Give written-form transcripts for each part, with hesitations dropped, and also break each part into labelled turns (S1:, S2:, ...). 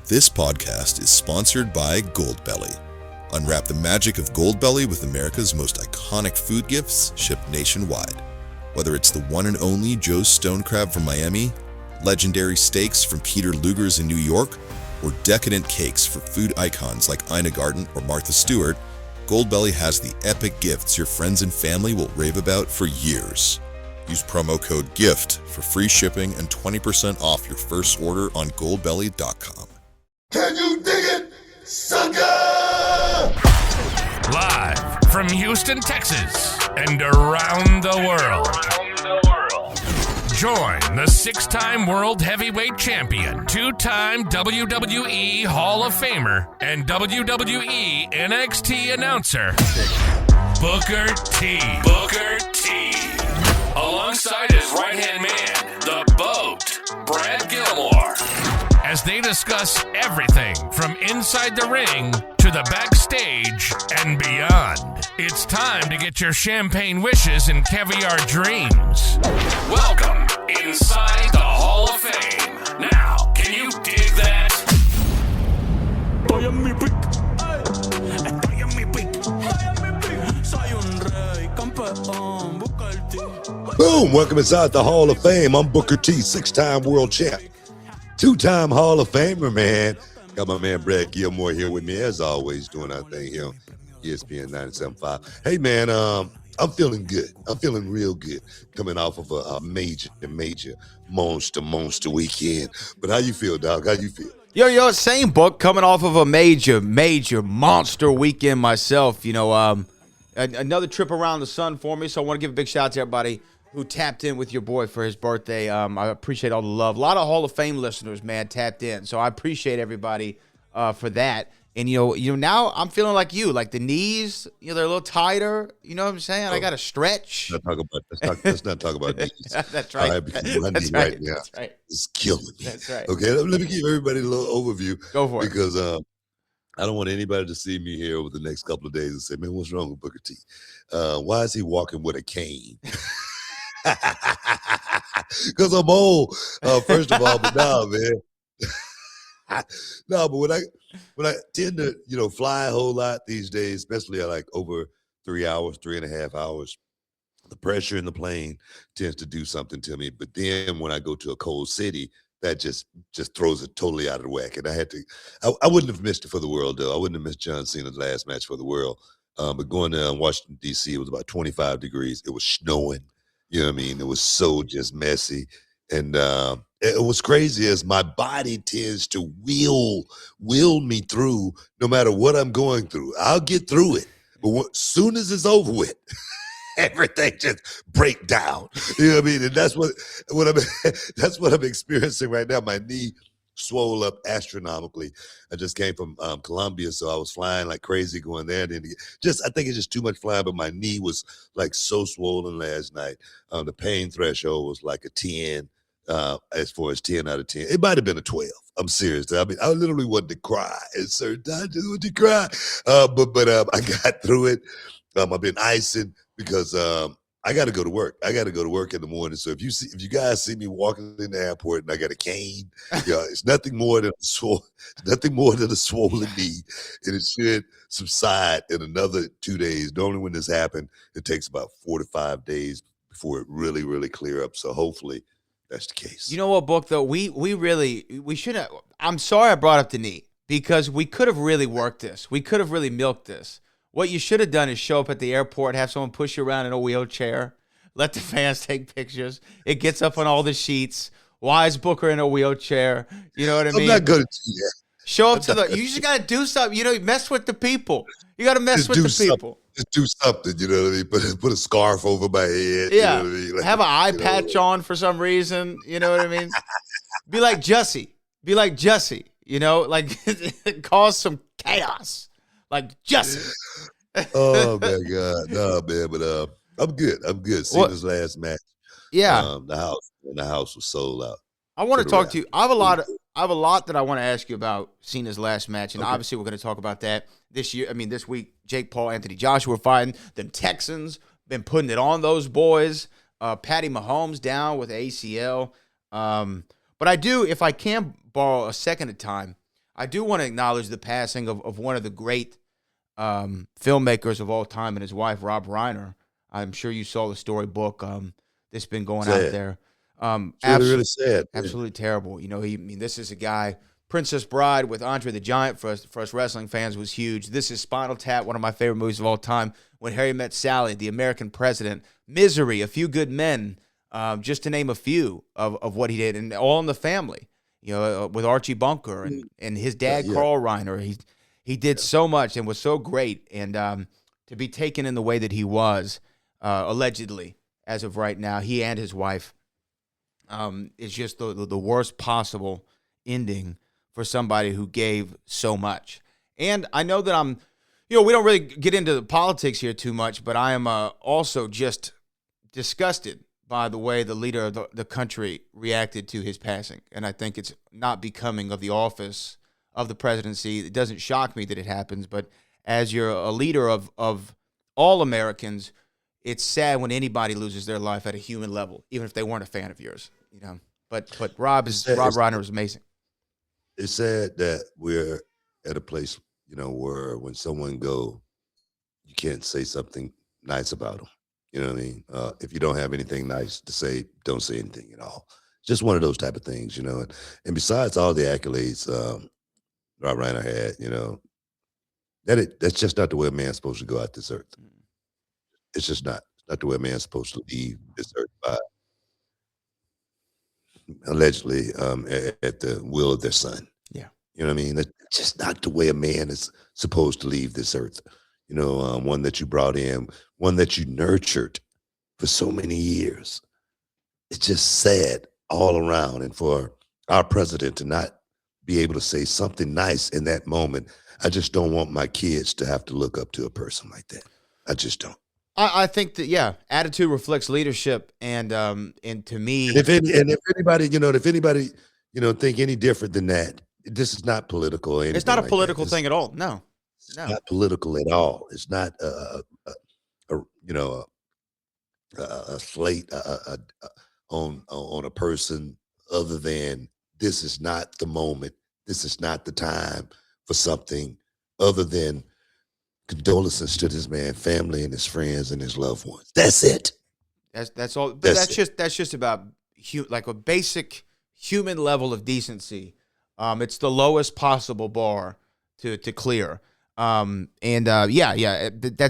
S1: This podcast is sponsored by Goldbelly. Unwrap the magic of Goldbelly with America's most iconic food gifts shipped nationwide. Whether it's the one and only Joe's Stone Crab from Miami, legendary steaks from Peter Luger's in New York, or decadent cakes for food icons like Ina Garten or Martha Stewart, Goldbelly has the epic gifts your friends and family will rave about for years. Use promo code GIFT for free shipping and 20% off your first order on goldbelly.com.
S2: Can you dig it, sucker?
S3: Live from Houston, Texas, and around the world. Join the six-time World Heavyweight Champion, two-time WWE Hall of Famer, and WWE NXT announcer, Booker T. Booker T. Alongside his right-hand man, the BOAT, Brad Gilmore, as they discuss everything from inside the ring to the backstage and beyond. It's time to get your champagne wishes and caviar dreams. Welcome inside the Hall of Fame. Now, can you dig that?
S2: Boom! Welcome inside the Hall of Fame. I'm Booker T, six-time world champ, two-time Hall of Famer, man. Got my man Brad Gilmore here with me, as always, doing our thing here on ESPN 97.5. Hey, man, I'm feeling good. I'm feeling real good coming off of a major monster weekend. But how you feel, dog? How you feel?
S4: Yo, same book, coming off of a major monster weekend myself. You know, another trip around the sun for me, so I want to give a big shout out to everybody who tapped in with your boy for his birthday. I appreciate all the love. A lot of Hall of Fame listeners, man, tapped in, so I appreciate everybody for that. And, you know, now I'm feeling like you, like the knees, you know, they're a little tighter. You know what I'm saying? I got to stretch.
S2: Let's not talk about knees.
S4: That's right.
S2: That's right. Now.
S4: That's right.
S2: It's killing me.
S4: That's right.
S2: Okay, let me give everybody a little overview.
S4: Go for it.
S2: Because I don't want anybody to see me here over the next couple of days and say, man, what's wrong with Booker T? Why is he walking with a cane? Because I'm old, first of all, but nah, man. No, but when I tend to, you know, fly a whole lot these days, especially like over 3 hours, 3.5 hours, the pressure in the plane tends to do something to me. But then when I go to a cold city, that just throws it totally out of the whack. And I wouldn't have missed it for the world, though. I wouldn't have missed John Cena's last match for the world. But going to Washington, D.C., it was about 25 degrees. It was snowing. You know what I mean? It was so just messy. And it was crazy as my body tends to will me through no matter what I'm going through. I'll get through it. But soon as it's over with, everything just break down. You know what I mean? And that's what I'm experiencing right now. My knee swole up astronomically. I just came from Colombia, so I was flying like crazy going there. And I think it's just too much flying, but my knee was like so swollen last night. The pain threshold was like a 10. As far as 10 out of 10, it might have been a 12. I'm serious. I mean, I literally wanted to cry at certain times. I just wanted to cry. But I got through it. I've been icing because I got to go to work. I got to go to work in the morning. So if you guys see me walking in the airport and I got a cane, it's nothing more than a swollen knee, and it should subside in another 2 days. Normally, when this happened, it takes about 4 to 5 days before it really, really clear up. So hopefully that's the case.
S4: You know what, Book, though? We should have. I'm sorry I brought up the knee because we could have really worked this. We could have really milked this. What you should have done is show up at the airport, have someone push you around in a wheelchair, let the fans take pictures. It gets up on all the sheets. Why is Booker in a wheelchair? You know what I mean?
S2: I'm not going to do that.
S4: Show up you just got to do something. You know, mess with the people. You got to mess with the people.
S2: Just do something, you know what I mean? Put a scarf over my head.
S4: Yeah.
S2: You know what I mean? Like,
S4: have an eye patch on for some reason. You know what I mean? Be like Jussie. You know, like cause some chaos. Like Jussie.
S2: Oh, my God. No, man, but I'm good. Cena's last match.
S4: Yeah.
S2: The house was sold out.
S4: I want to talk to you. I have a lot that I want to ask you about Cena's last match, and obviously we're going to talk about that this year. I mean, this week, Jake Paul, Anthony Joshua fighting. Them Texans been putting it on those boys. Patty Mahomes down with ACL. But I do, if I can borrow a second of time, I do want to acknowledge the passing of one of the great filmmakers of all time and his wife, Rob Reiner. I'm sure you saw the storybook that's been going out
S2: Sad.
S4: there.
S2: It's really, really sad.
S4: Absolutely terrible. This is a guy. Princess Bride with Andre the Giant for us wrestling fans was huge. This is Spinal Tap, one of my favorite movies of all time. When Harry Met Sally, The American President, Misery, A Few Good Men, just to name a few of what he did, and All in the Family. With Archie Bunker and his dad,
S2: Yeah.
S4: Carl Reiner. He did so much and was so great. And to be taken in the way that he was, allegedly, as of right now, he and his wife, is just the worst possible ending for somebody who gave so much. And I know that we don't really get into the politics here too much, but I am also just disgusted by the way the leader of the country reacted to his passing. And I think it's not becoming of the office of the presidency. It doesn't shock me that it happens, but as you're a leader of all Americans, it's sad when anybody loses their life at a human level, even if they weren't a fan of yours. But Rob Reiner is amazing.
S2: It's sad that we're at a place, where when someone go, you can't say something nice about them. You know what I mean? If you don't have anything nice to say, don't say anything at all. It's just one of those type of things, And besides all the accolades Rob Reiner had, that's just not the way a man's supposed to go out this earth. It's just not. It's not the way a man's supposed to leave this earth by allegedly at the will of their son.
S4: Yeah.
S2: You know what I mean? That's just not the way a man is supposed to leave this earth. One that you brought in, one that you nurtured for so many years. It's just sad all around. And for our president to not be able to say something nice in that moment, I just don't want my kids to have to look up to a person like that. I just don't.
S4: I think that, attitude reflects leadership, and to me,
S2: if anybody, think any different than that, this is not political. Or
S4: it's not a
S2: like
S4: political thing at all. No,
S2: it's not political at all. It's not a slate on a person other than this is not the moment. This is not the time for something other than condolences to this man's family and his friends and his loved ones. That's it.
S4: That's all. But that's just about like a basic human level of decency. It's the lowest possible bar to clear. That's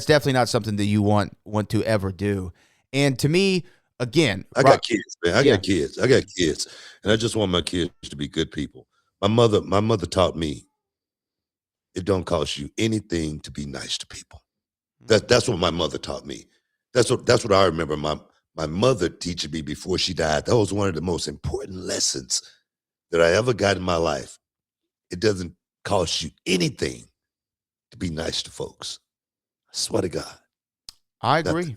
S4: definitely not something that you want to ever do. And to me, again,
S2: I got kids, man. I got kids, and I just want my kids to be good people. My mother taught me it don't cost you anything to be nice to people. That's what my mother taught me. That's what I remember my mother teaching me before she died. That was one of the most important lessons that I ever got in my life. It doesn't cost you anything to be nice to folks. I swear to God.
S4: I agree.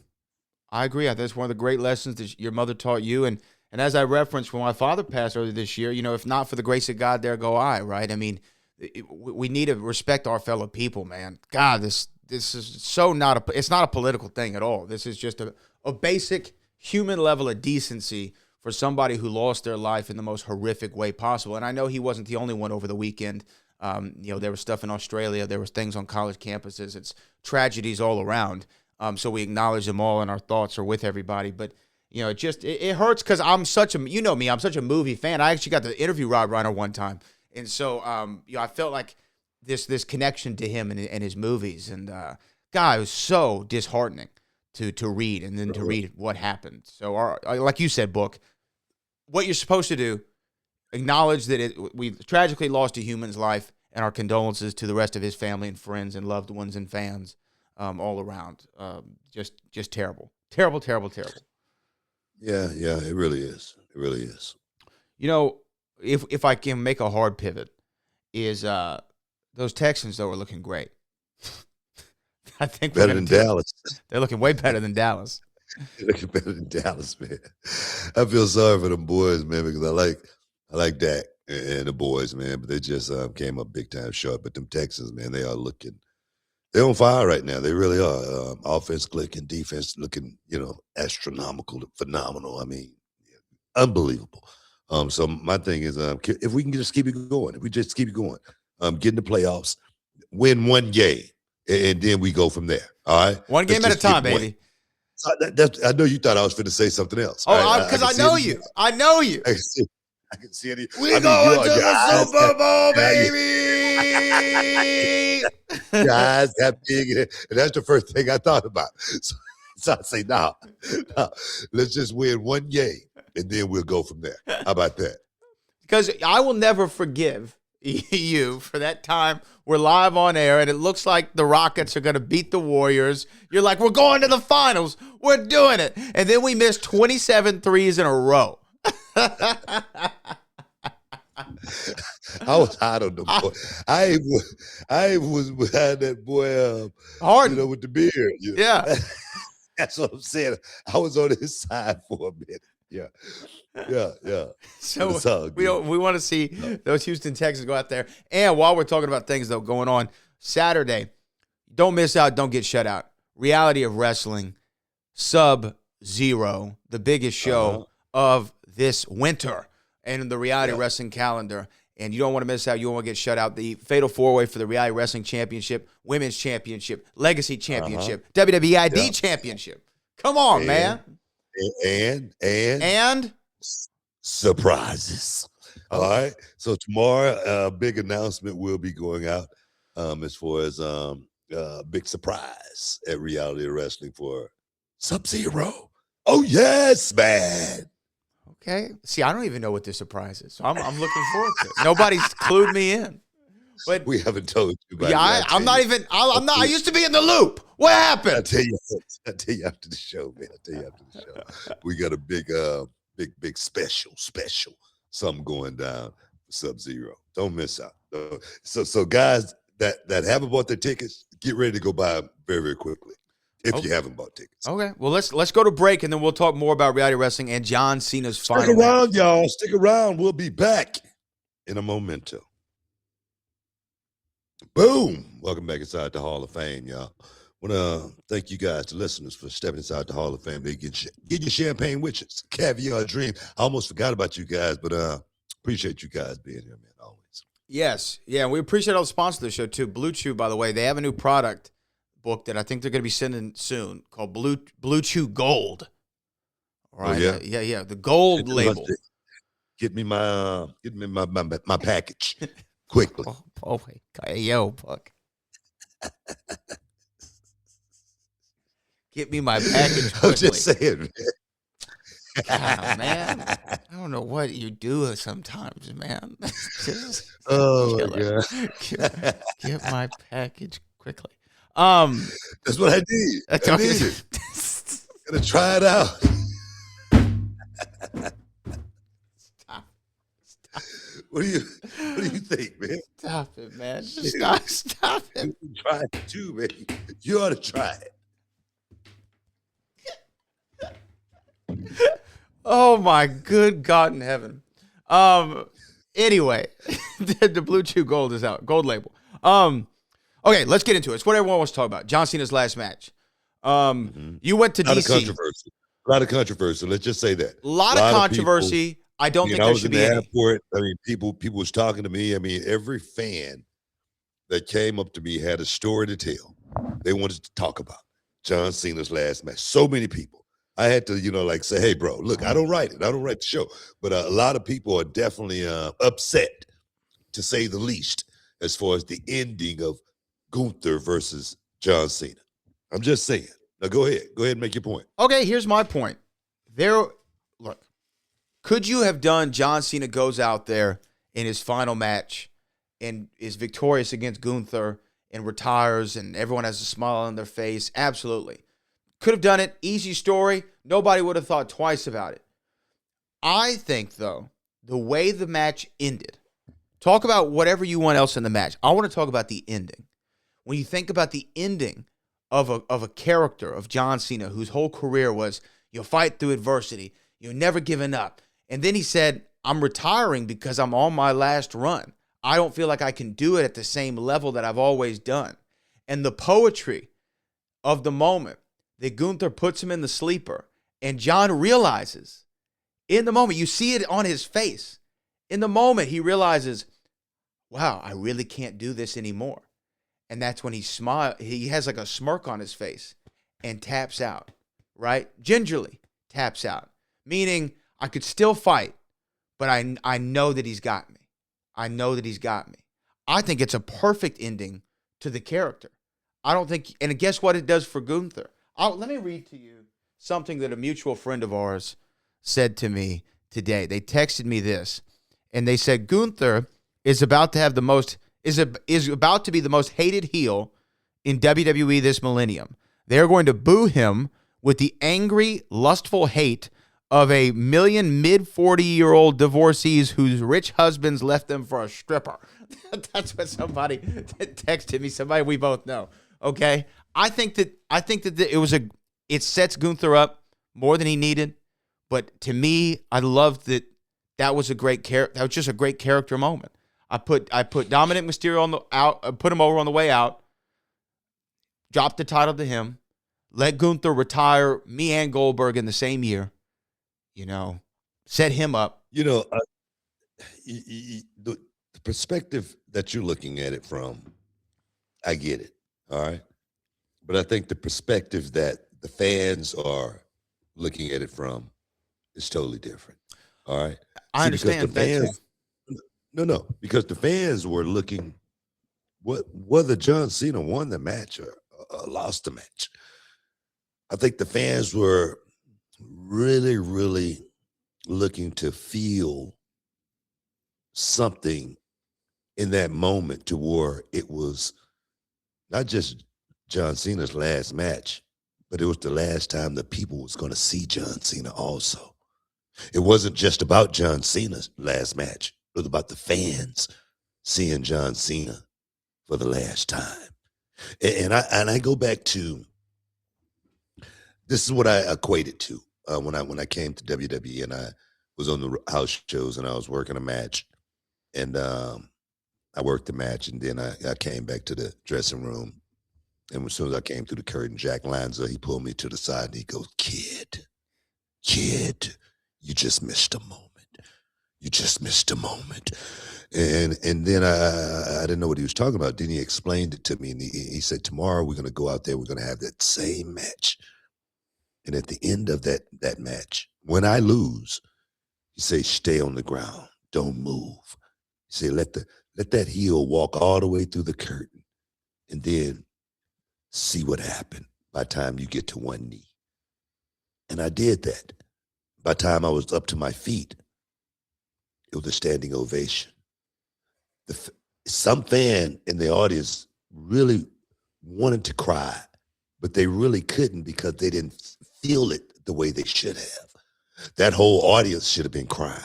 S4: I think that's one of the great lessons that your mother taught you. And as I referenced when my father passed earlier this year, if not for the grace of God, there go I, right? I mean, we need to respect our fellow people, man. God, this is it's not a political thing at all. This is just a basic human level of decency for somebody who lost their life in the most horrific way possible. And I know he wasn't the only one over the weekend. There was stuff in Australia. There was things on college campuses. It's tragedies all around. So we acknowledge them all, and our thoughts are with everybody. But it hurts because I'm such a movie fan. I actually got to interview Rob Reiner one time, and so I felt like this connection to him and his movies. And God, it was so disheartening to read, and then to read what happened. So like you said, Book, what you're supposed to do, acknowledge that we've tragically lost a human's life, and our condolences to the rest of his family and friends and loved ones and fans all around. Just terrible. Terrible, terrible, terrible.
S2: Yeah, it really is. It really is.
S4: If I can make a hard pivot, is those Texans, though, are looking great. I think
S2: better than Dallas.
S4: They're looking way better than Dallas.
S2: They're looking better than Dallas, man. I feel sorry for them boys, man, because I like Dak and the boys, man, but they just came up big time short. But them Texans, man, they're on fire right now. They really are. Offense clicking, defense looking, astronomical, phenomenal. I mean, unbelievable. So my thing is, if we can just keep it going, get in the playoffs, win one game, and then we go from there. All right,
S4: One game
S2: Let's
S4: at a
S2: just
S4: time,
S2: get one.
S4: baby.
S2: I know you thought I was finna say something else.
S4: Oh, because I know you. I know you.
S2: I can see it.
S4: We going to the Super Bowl, baby.
S2: Guys, that big, and that's the first thing I thought about. So I say, nah, let's just win one game, and then we'll go from there. How about that?
S4: Because I will never forgive you for that time we're live on air and it looks like the Rockets are going to beat the Warriors. You're like, we're going to the finals. We're doing it. And then we missed 27 threes in a row.
S2: I was hot on the boy. I was behind that boy,
S4: Harden.
S2: with the beard.
S4: Yeah.
S2: That's what I'm saying. I was on his side for a minute. Yeah.
S4: So we want to see those Houston Texans go out there. And while we're talking about things, though, going on, Saturday, don't miss out, don't get shut out. Reality of Wrestling, Sub-Zero, the biggest show of this winter and the Reality Wrestling calendar. And you don't want to miss out. You don't want to get shut out. The Fatal 4-Way for the Reality Wrestling Championship, Women's Championship, Legacy Championship, WWID Championship. Come on, man.
S2: And surprises. All right. So tomorrow, a big announcement will be going out as far as big surprise at Reality Wrestling for Sub-Zero. Oh, yes, man.
S4: Okay. See, I don't even know what the surprise is. So I'm looking forward to it. Nobody's clued me in. But
S2: we haven't told you about
S4: it. I'm not. I used to be in the loop. What happened?
S2: I'll tell you after the show, man. We got a big special, something going down for Sub-Zero. Don't miss out. So guys that haven't bought their tickets, get ready to go buy them very, very quickly. If you haven't bought tickets.
S4: Okay. Well, let's go to break and then we'll talk more about Reality Wrestling and John Cena's final
S2: Stick around,
S4: match.
S2: y'all. Stick around. We'll be back in a momento. Boom. Welcome back inside the Hall of Fame, y'all. Want to thank you guys, the listeners, for stepping inside the Hall of Fame. They get your champagne with you. Caviar dream. I almost forgot about you guys, but appreciate you guys being here, man, always.
S4: Yes. Yeah, we appreciate all the sponsors of the show, too. Blue Chew, by the way, they have a new product book that I think they're going to be sending soon called Blue Chew Gold. All right.
S2: Oh,
S4: yeah. The gold label.
S2: Get me my package quickly.
S4: Yo, Buck. Get me my package quickly.
S2: I'm just saying, man.
S4: God, man. I don't know what you do sometimes, man.
S2: Oh, my God.
S4: Get my package quickly.
S2: That's what I did. I did it. Gotta try it out.
S4: Stop.
S2: What do you think, man?
S4: Stop it, man. Stop it.
S2: You can try it too, man. You ought to try it.
S4: Oh my good God in heaven. Anyway, the Blue Chew Gold is out. Gold label. Okay, let's get into it. It's what everyone wants to talk about. John Cena's last match. You went to
S2: A lot
S4: DC.
S2: A lot of controversy. Let's just say that.
S4: A lot of controversy.
S2: People,
S4: I don't think there should be any.
S2: Airport, I mean, people was talking to me. I mean, every fan that came up to me had a story to tell. They wanted to talk about John Cena's last match. So many people. I had to, say, hey, bro, look, I don't write it. I don't write the show. But a lot of people are definitely upset, to say the least, as far as the ending of Gunther versus John Cena. I'm just saying. Now go ahead. Go ahead and make your point.
S4: Okay, here's my point. Look, could you have done John Cena goes out there in his final match and is victorious against Gunther and retires and everyone has a smile on their face? Absolutely. Could have done it. Easy story. Nobody would have thought twice about it. I think, though, the way the match ended, talk about whatever you want else in the match. I want to talk about the ending. When you think about the ending of a character of John Cena, whose whole career was, you'll fight through adversity, you're never giving up. And then he said, I'm retiring because I'm on my last run. I don't feel like I can do it at the same level that I've always done. And the poetry of the moment that Gunther puts him in the sleeper, and John realizes, in the moment, you see it on his face. In the moment, he realizes, wow, I really can't do this anymore. And that's when he has like a smirk on his face and taps out, right? Gingerly taps out, meaning I could still fight, but I know that he's got me. I know that he's got me. I think it's a perfect ending to the character. I don't think, and guess what it does for Gunther? Let me read to you something that a mutual friend of ours said to me today. They texted me this, and they said Gunther is about to have the most is about to be the most hated heel in WWE this millennium. They're going to boo him with the angry, lustful hate of a million mid-40-year-old divorcees whose rich husbands left them for a stripper. That's what somebody texted me. Somebody we both know. Okay, I think that it sets Gunther up more than he needed. But to me, I loved that was a great that was just a great character moment. I put Dominic Mysterio put him over on the way out, dropped the title to him, let Gunther retire me and Goldberg in the same year. Set him up.
S2: The perspective that you're looking at it from, I get it. All right. But I think the perspective that the fans are looking at it from is totally different. All right.
S4: I understand that.
S2: No, because the fans were looking whether John Cena won the match or lost the match. I think the fans were really, really looking to feel something in that moment to where it was not just John Cena's last match, but it was the last time the people was going to see John Cena also. It wasn't just about John Cena's last match. It was about the fans seeing John Cena for the last time. And I go back to, this is what I equated to when I came to WWE and I was on the house shows and I was working a match. And I worked the match, and then I came back to the dressing room. And as soon as I came through the curtain, Jack Lanza, he pulled me to the side and he goes, kid, you just missed a moment. You just missed a moment. And then I didn't know what he was talking about. Then he explained it to me, and he said, tomorrow we're going to go out there, we're going to have that same match. And at the end of that match, when I lose, he says, stay on the ground, don't move. He said, let that heel walk all the way through the curtain, and then see what happened by the time you get to one knee. And I did that. By the time I was up to my feet, it was a standing ovation. Some fan in the audience really wanted to cry, but they really couldn't because they didn't feel it the way they should have. That whole audience should have been crying.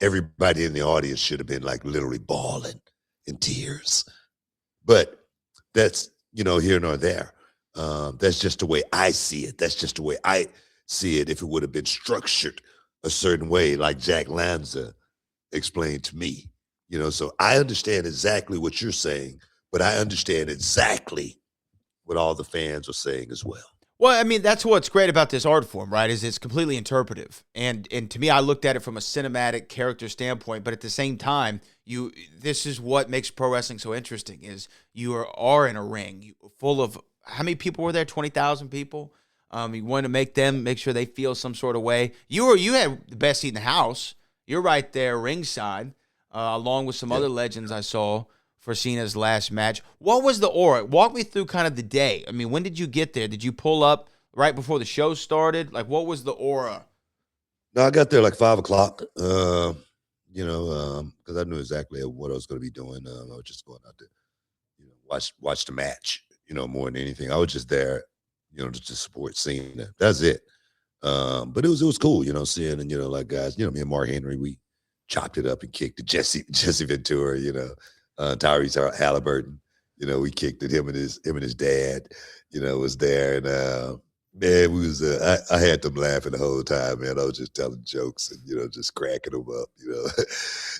S2: Everybody in the audience should have been like literally bawling in tears. But that's, here nor there. That's just the way I see it. That's just the way I see it. If it would have been structured a certain way, like Jack Lanza explained to me, so I understand exactly what you're saying, but I understand exactly what all the fans are saying as well.
S4: Well, I mean, that's what's great about this art form, right? Is it's completely interpretive. And to me, I looked at it from a cinematic character standpoint, but at the same time, this is what makes pro wrestling so interesting is you are in a ring full of, how many people were there? 20,000 people. You want to make sure they feel some sort of way. You had the best seat in the house. You're right there ringside, along with some other legends I saw for Cena's last match. What was the aura? Walk me through kind of the day. I mean, when did you get there? Did you pull up right before the show started? Like, what was the aura?
S2: No, I got there like 5 o'clock, because I knew exactly what I was going to be doing. I was just going out to, watch the match, more than anything. I was just there, just to support Cena. That's it. But it was cool, seeing, and, like guys, me and Mark Henry, we chopped it up and kicked it. Jesse Ventura, Tyrese Halliburton, we kicked at him and his dad, was there. And man, we was I had them laughing the whole time, man. I was just telling jokes and, just cracking them up,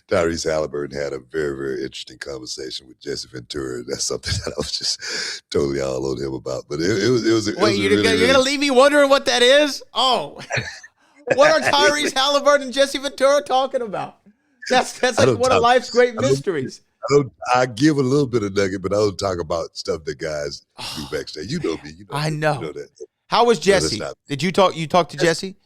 S2: Tyrese Halliburton had a very, very interesting conversation with Jesse Ventura. That's something that I was just totally all on him about. But it was
S4: Wait, you're going to leave me wondering what that is? Oh, what are Tyrese Halliburton and Jesse Ventura talking about? That's like one of life's great mysteries.
S2: I give a little bit of nugget, but I don't talk about stuff that guys do backstage. You know me.
S4: I
S2: You
S4: know.
S2: know that.
S4: How was
S2: No, that's
S4: Jesse?
S2: not-
S4: Did you talk? You talked to Jesse?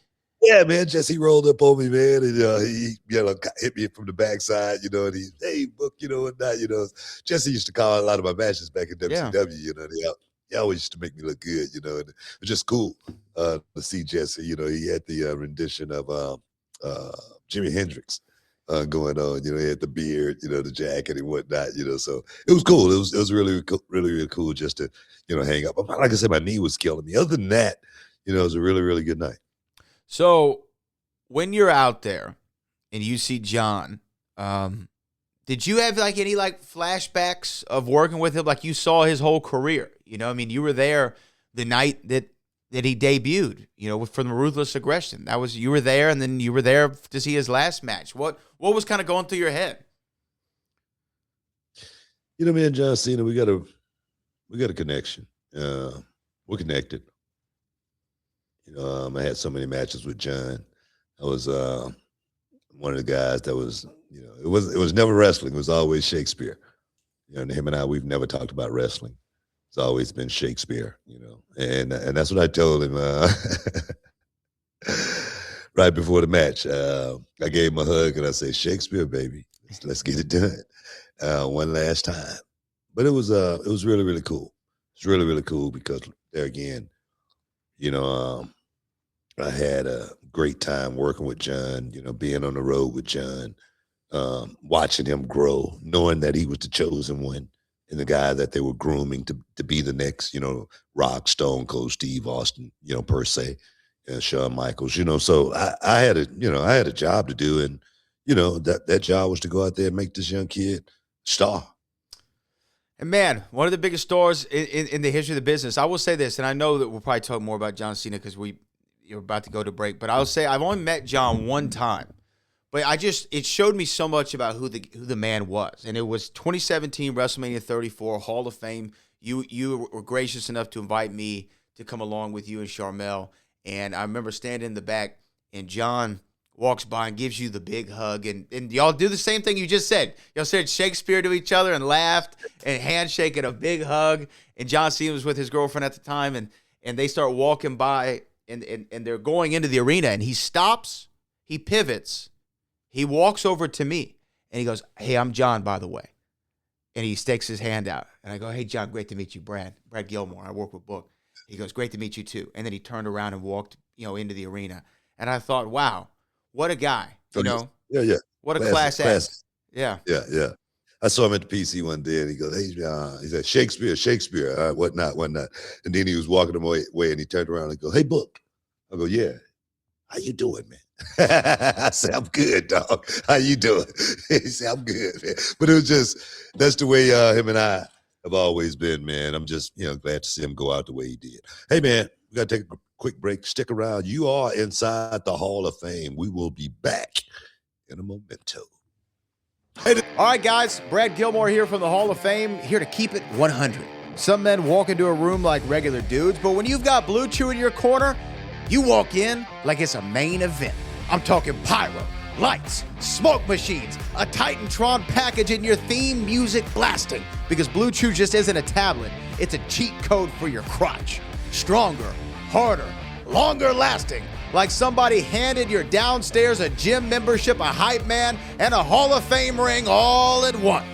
S2: Yeah, man. Jesse rolled up on me, man, and he hit me from the backside, and hey, Book, whatnot, Jesse used to call a lot of my matches back in
S4: Yeah.
S2: WCW, He always used to make me look good, and it was just cool to see Jesse. He had the rendition of Jimi Hendrix going on. He had the beard, the jacket and whatnot. So it was cool. It was really, really, really cool just to hang up. Like I said, my knee was killing me. Other than that, it was a really, really good night.
S4: So when you're out there and you see John, did you have any flashbacks of working with him? Like you saw his whole career, you were there the night that he debuted, from Ruthless Aggression. You were there, and then you were there to see his last match. What was kind of going through your head?
S2: Me and John Cena, we got a connection. We're connected. I had so many matches with John. I was one of the guys that was, it was never wrestling. It was always Shakespeare. Him and I, we've never talked about wrestling. It's always been Shakespeare, and that's what I told him right before the match. I gave him a hug and I said, Shakespeare, baby, let's get it done one last time. But it was really, really cool. It's really, really cool because there again, I had a great time working with John, being on the road with John, watching him grow, knowing that he was the chosen one and the guy that they were grooming to be the next, Rock, Stone Cold Steve Austin, per se, Shawn Michaels, So I had a job to do, and that job was to go out there and make this young kid star.
S4: And man, one of the biggest stars in the history of the business. I will say this, and I know that we'll probably talk more about John Cena because you're about to go to break. But I'll say I've only met John one time, but it showed me so much about who the man was. And it was 2017 WrestleMania 34 Hall of Fame. You were gracious enough to invite me to come along with you and Charmel. And I remember standing in the back, and John walks by and gives you the big hug, and y'all do the same thing you just said. Y'all said Shakespeare to each other and laughed and handshake and a big hug. And John Cena was with his girlfriend at the time, and they start walking by, and they're going into the arena, and he stops, he pivots, he walks over to me, and he goes, hey, I'm John, by the way. And he sticks his hand out, and I go, hey, John, great to meet you, Brad Gilmore. I work with Book. He goes, great to meet you too. And then he turned around and walked, into the arena. And I thought, wow, what a guy,
S2: Yeah.
S4: What a class act. Yeah.
S2: Yeah. I saw him at the PC one day, and he goes, hey, he said, Shakespeare, whatnot. And then he was walking away, and he turned around and goes, hey, Book. I go, yeah. How you doing, man? I said, I'm good, dog. How you doing? He said, I'm good, man. But it was just, that's the way him and I have always been, man. I'm just, glad to see him go out the way he did. Hey, man, we got to take a quick break. Stick around. You are inside the Hall of Fame. We will be back in a momento.
S4: All right, guys. Brad Gilmore here from the Hall of Fame, here to keep it 100. Some men walk into a room like regular dudes, but when you've got Blue Chew in your corner, you walk in like it's a main event. I'm talking pyro, lights, smoke machines, a Titantron package, and your theme music blasting. Because Blue Chew just isn't a tablet. It's a cheat code for your crotch. Stronger, harder, longer lasting. Like somebody handed your downstairs a gym membership, a hype man, and a Hall of Fame ring all at once.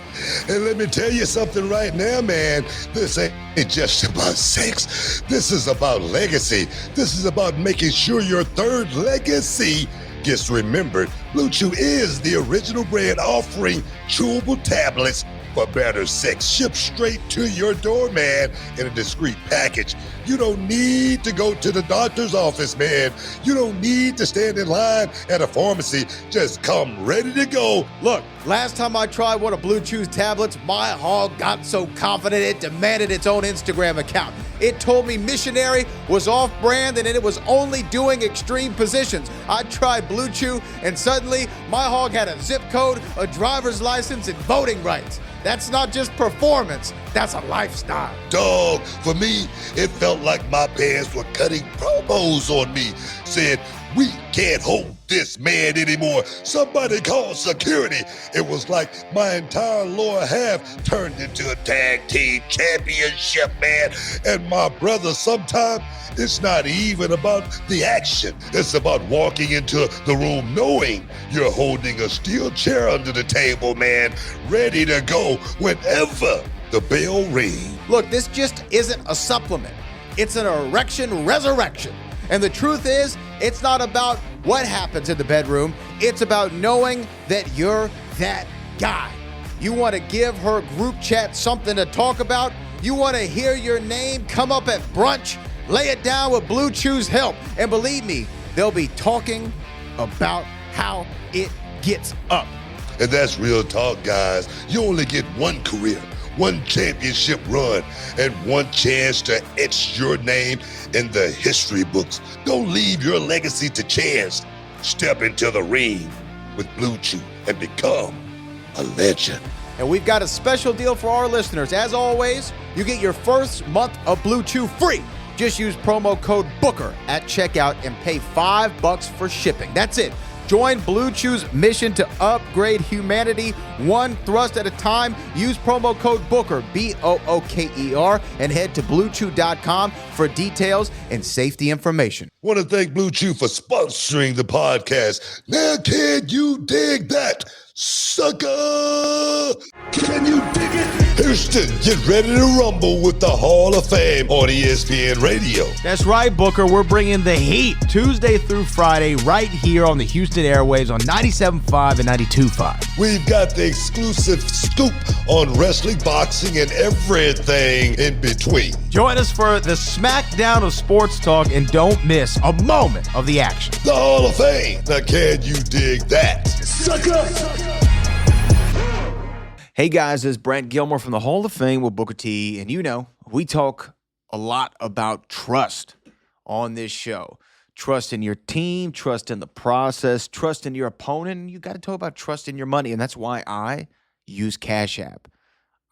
S2: And let me tell you something right now, man. This ain't just about sex. This is about legacy. This is about making sure your third legacy gets remembered. Blue Chew is the original brand offering chewable tablets for better sex, shipped straight to your door, man, in a discreet package. You don't need to go to the doctor's office, man. You don't need to stand in line at a pharmacy. Just come ready to go.
S4: Look, last time I tried one of Blue Chew's tablets, my hog got so confident it demanded its own Instagram account. It told me missionary was off-brand and it was only doing extreme positions. I tried Blue Chew and suddenly my hog had a zip code, a driver's license, and voting rights. That's not just performance, that's a lifestyle.
S2: Dog, for me, it felt like my parents were cutting promos on me, saying, we can't hold this man anymore. Somebody call security. It was like my entire lower half turned into a tag team championship, man. And my brother, sometimes it's not even about the action. It's about walking into the room knowing you're holding a steel chair under the table, man, ready to go whenever the bell rings.
S4: Look, this just isn't a supplement. It's an erection resurrection. And the truth is, it's not about what happens in the bedroom. It's about knowing that you're that guy. You want to give her group chat something to talk about? You want to hear your name come up at brunch? Lay it down with Blue Chew's help. And believe me, they'll be talking about how it gets up.
S2: And that's real talk, guys. You only get one career, one championship run, and one chance to etch your name in the history books. Don't leave your legacy to chance. Step into the ring with Blue Chew and become a legend.
S4: And we've got a special deal for our listeners. As always, you get your first month of Blue Chew free. Just use promo code BOOKER at checkout and pay $5 for shipping. That's it. Join Blue Chew's mission to upgrade humanity one thrust at a time. Use promo code BOOKER, BOOKER, and head to BlueChew.com for details and safety information.
S2: Want to thank Blue Chew for sponsoring the podcast. Now, can you dig that, sucker? Can you dig it? Houston, get ready to rumble with the Hall of Fame on ESPN Radio.
S4: That's right, Booker. We're bringing the heat Tuesday through Friday right here on the Houston airwaves on 97.5 and 92.5.
S2: We've got the exclusive scoop on wrestling, boxing, and everything in between.
S4: Join us for the smackdown of sports talk and don't miss a moment of the action.
S2: The Hall of Fame. Now, can you dig that, sucker?
S4: Hey guys, this is Brent Gilmore from the Hall of Fame with Booker T. And you know, we talk a lot about trust on this show. Trust in your team, trust in the process, trust in your opponent. And you got to talk about trust in your money. And that's why I use Cash App.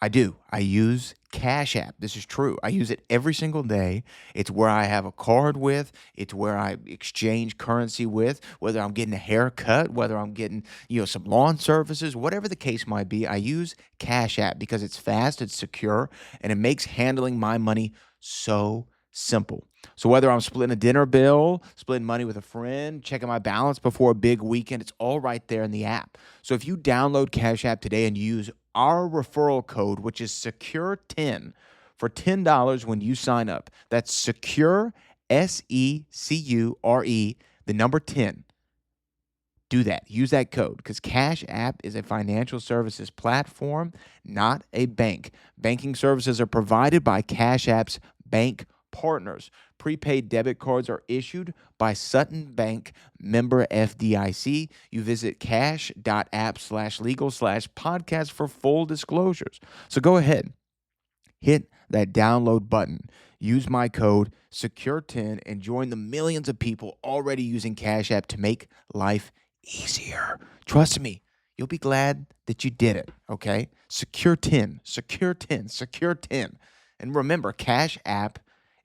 S4: I do. I use Cash App. This is true. I use it every single day. It's where I have a card with. It's where I exchange currency with, whether I'm getting a haircut, whether I'm getting, some lawn services, whatever the case might be. I use Cash App because it's fast, it's secure, and it makes handling my money so simple. So whether I'm splitting a dinner bill, splitting money with a friend, checking my balance before a big weekend, it's all right there in the app. So if you download Cash App today and use our referral code, which is SECURE10, for $10 when you sign up. That's SECURE, SECURE, the number 10. Do that. Use that code because Cash App is a financial services platform, not a bank. Banking services are provided by Cash App's bank partners. Prepaid debit cards are issued by Sutton Bank, member FDIC. You visit cash.app/legal/podcast for full disclosures. So go ahead, hit that download button. Use my code SECURE10 and join the millions of people already using Cash App to make life easier. Trust me, you'll be glad that you did it, okay? SECURE10, SECURE10, SECURE10. And remember, Cash App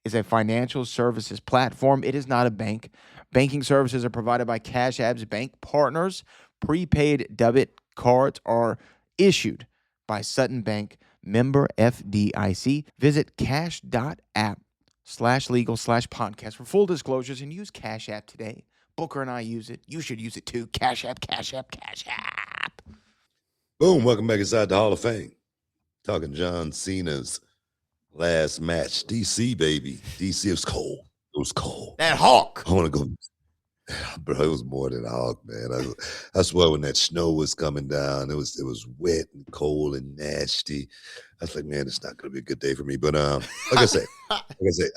S4: is a financial services platform. It is not a bank. Banking services are provided by Cash App's bank partners. Prepaid debit cards are issued by Sutton Bank, member FDIC. Visit cash.app/legal/podcast for full disclosures and use Cash App today. Booker and I use it. You should use it too. Cash App, Cash App, Cash App.
S2: Boom, welcome back inside the Hall of Fame. Talking John Cena's last match. DC, baby. DC, it was cold. It was cold.
S4: That Hawk.
S2: I want to go. Bro, it was more than a hawk, man. I swear when that snow was coming down, it was wet and cold and nasty. I was like, man, it's not going to be a good day for me. But like I say, I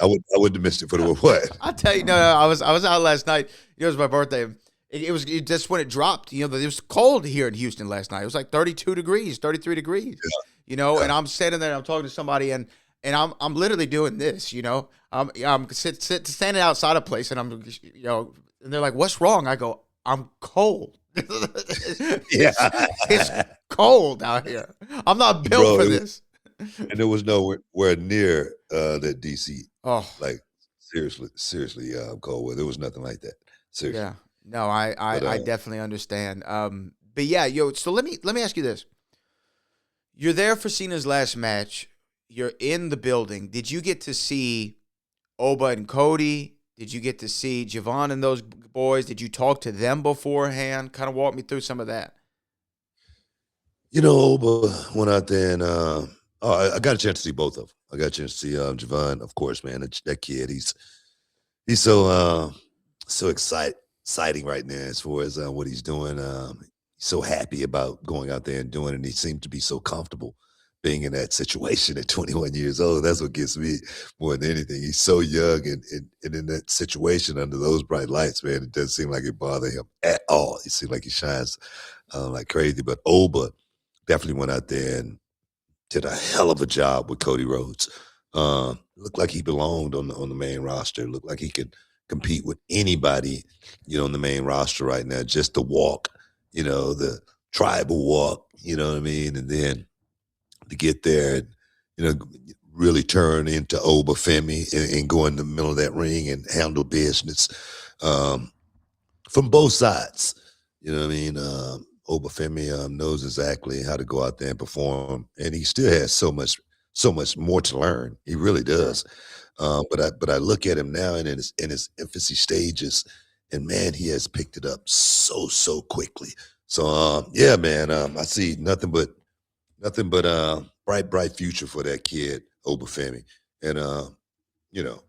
S2: wouldn't have missed it for the what?
S4: I'll tell you, no, I was out last night. It was my birthday. It was just when it dropped. It was cold here in Houston last night. It was like 32 degrees, 33 degrees. Yeah. And I'm sitting there and I'm talking to somebody and I'm literally doing this, I'm standing outside a place and I'm, and they're like, "What's wrong?" I go, "I'm cold." It's cold out here. I'm not built for this.
S2: And there was nowhere near that DC.
S4: Oh,
S2: like seriously cold weather. There was nothing like that. Seriously.
S4: No, I,
S2: But
S4: I, I definitely understand. But yeah, yo, so let me ask you this. You're there for Cena's last match. You're in the building. Did you get to see Oba and Cody? Did you get to see Javon and those boys? Did you talk to them beforehand? Kind of walk me through some of that.
S2: Oba went out there and I got a chance to see both of them. I got a chance to see Javon, of course, man. That kid, he's so exciting right now as far as what he's doing. He's so happy about going out there and doing it, and he seemed to be so comfortable being in that situation at 21 years old. That's what gets me more than anything. He's so young and in that situation under those bright lights, man, it doesn't seem like it bothers him at all. It seems like he shines like crazy. But Oba definitely went out there and did a hell of a job with Cody Rhodes. Looked like he belonged on the main roster. Looked like he could compete with anybody, on the main roster right now. Just the walk, the tribal walk, you know what I mean? And then to get there and, really turn into Oba Femi and go in the middle of that ring and handle business from both sides. You know what I mean? Obafemi knows exactly how to go out there and perform, and he still has so much more to learn. He really does. But I look at him now and in his infancy stages, and man, he has picked it up so quickly. So yeah, man, I see nothing but bright future for that kid, Obafemi, and you know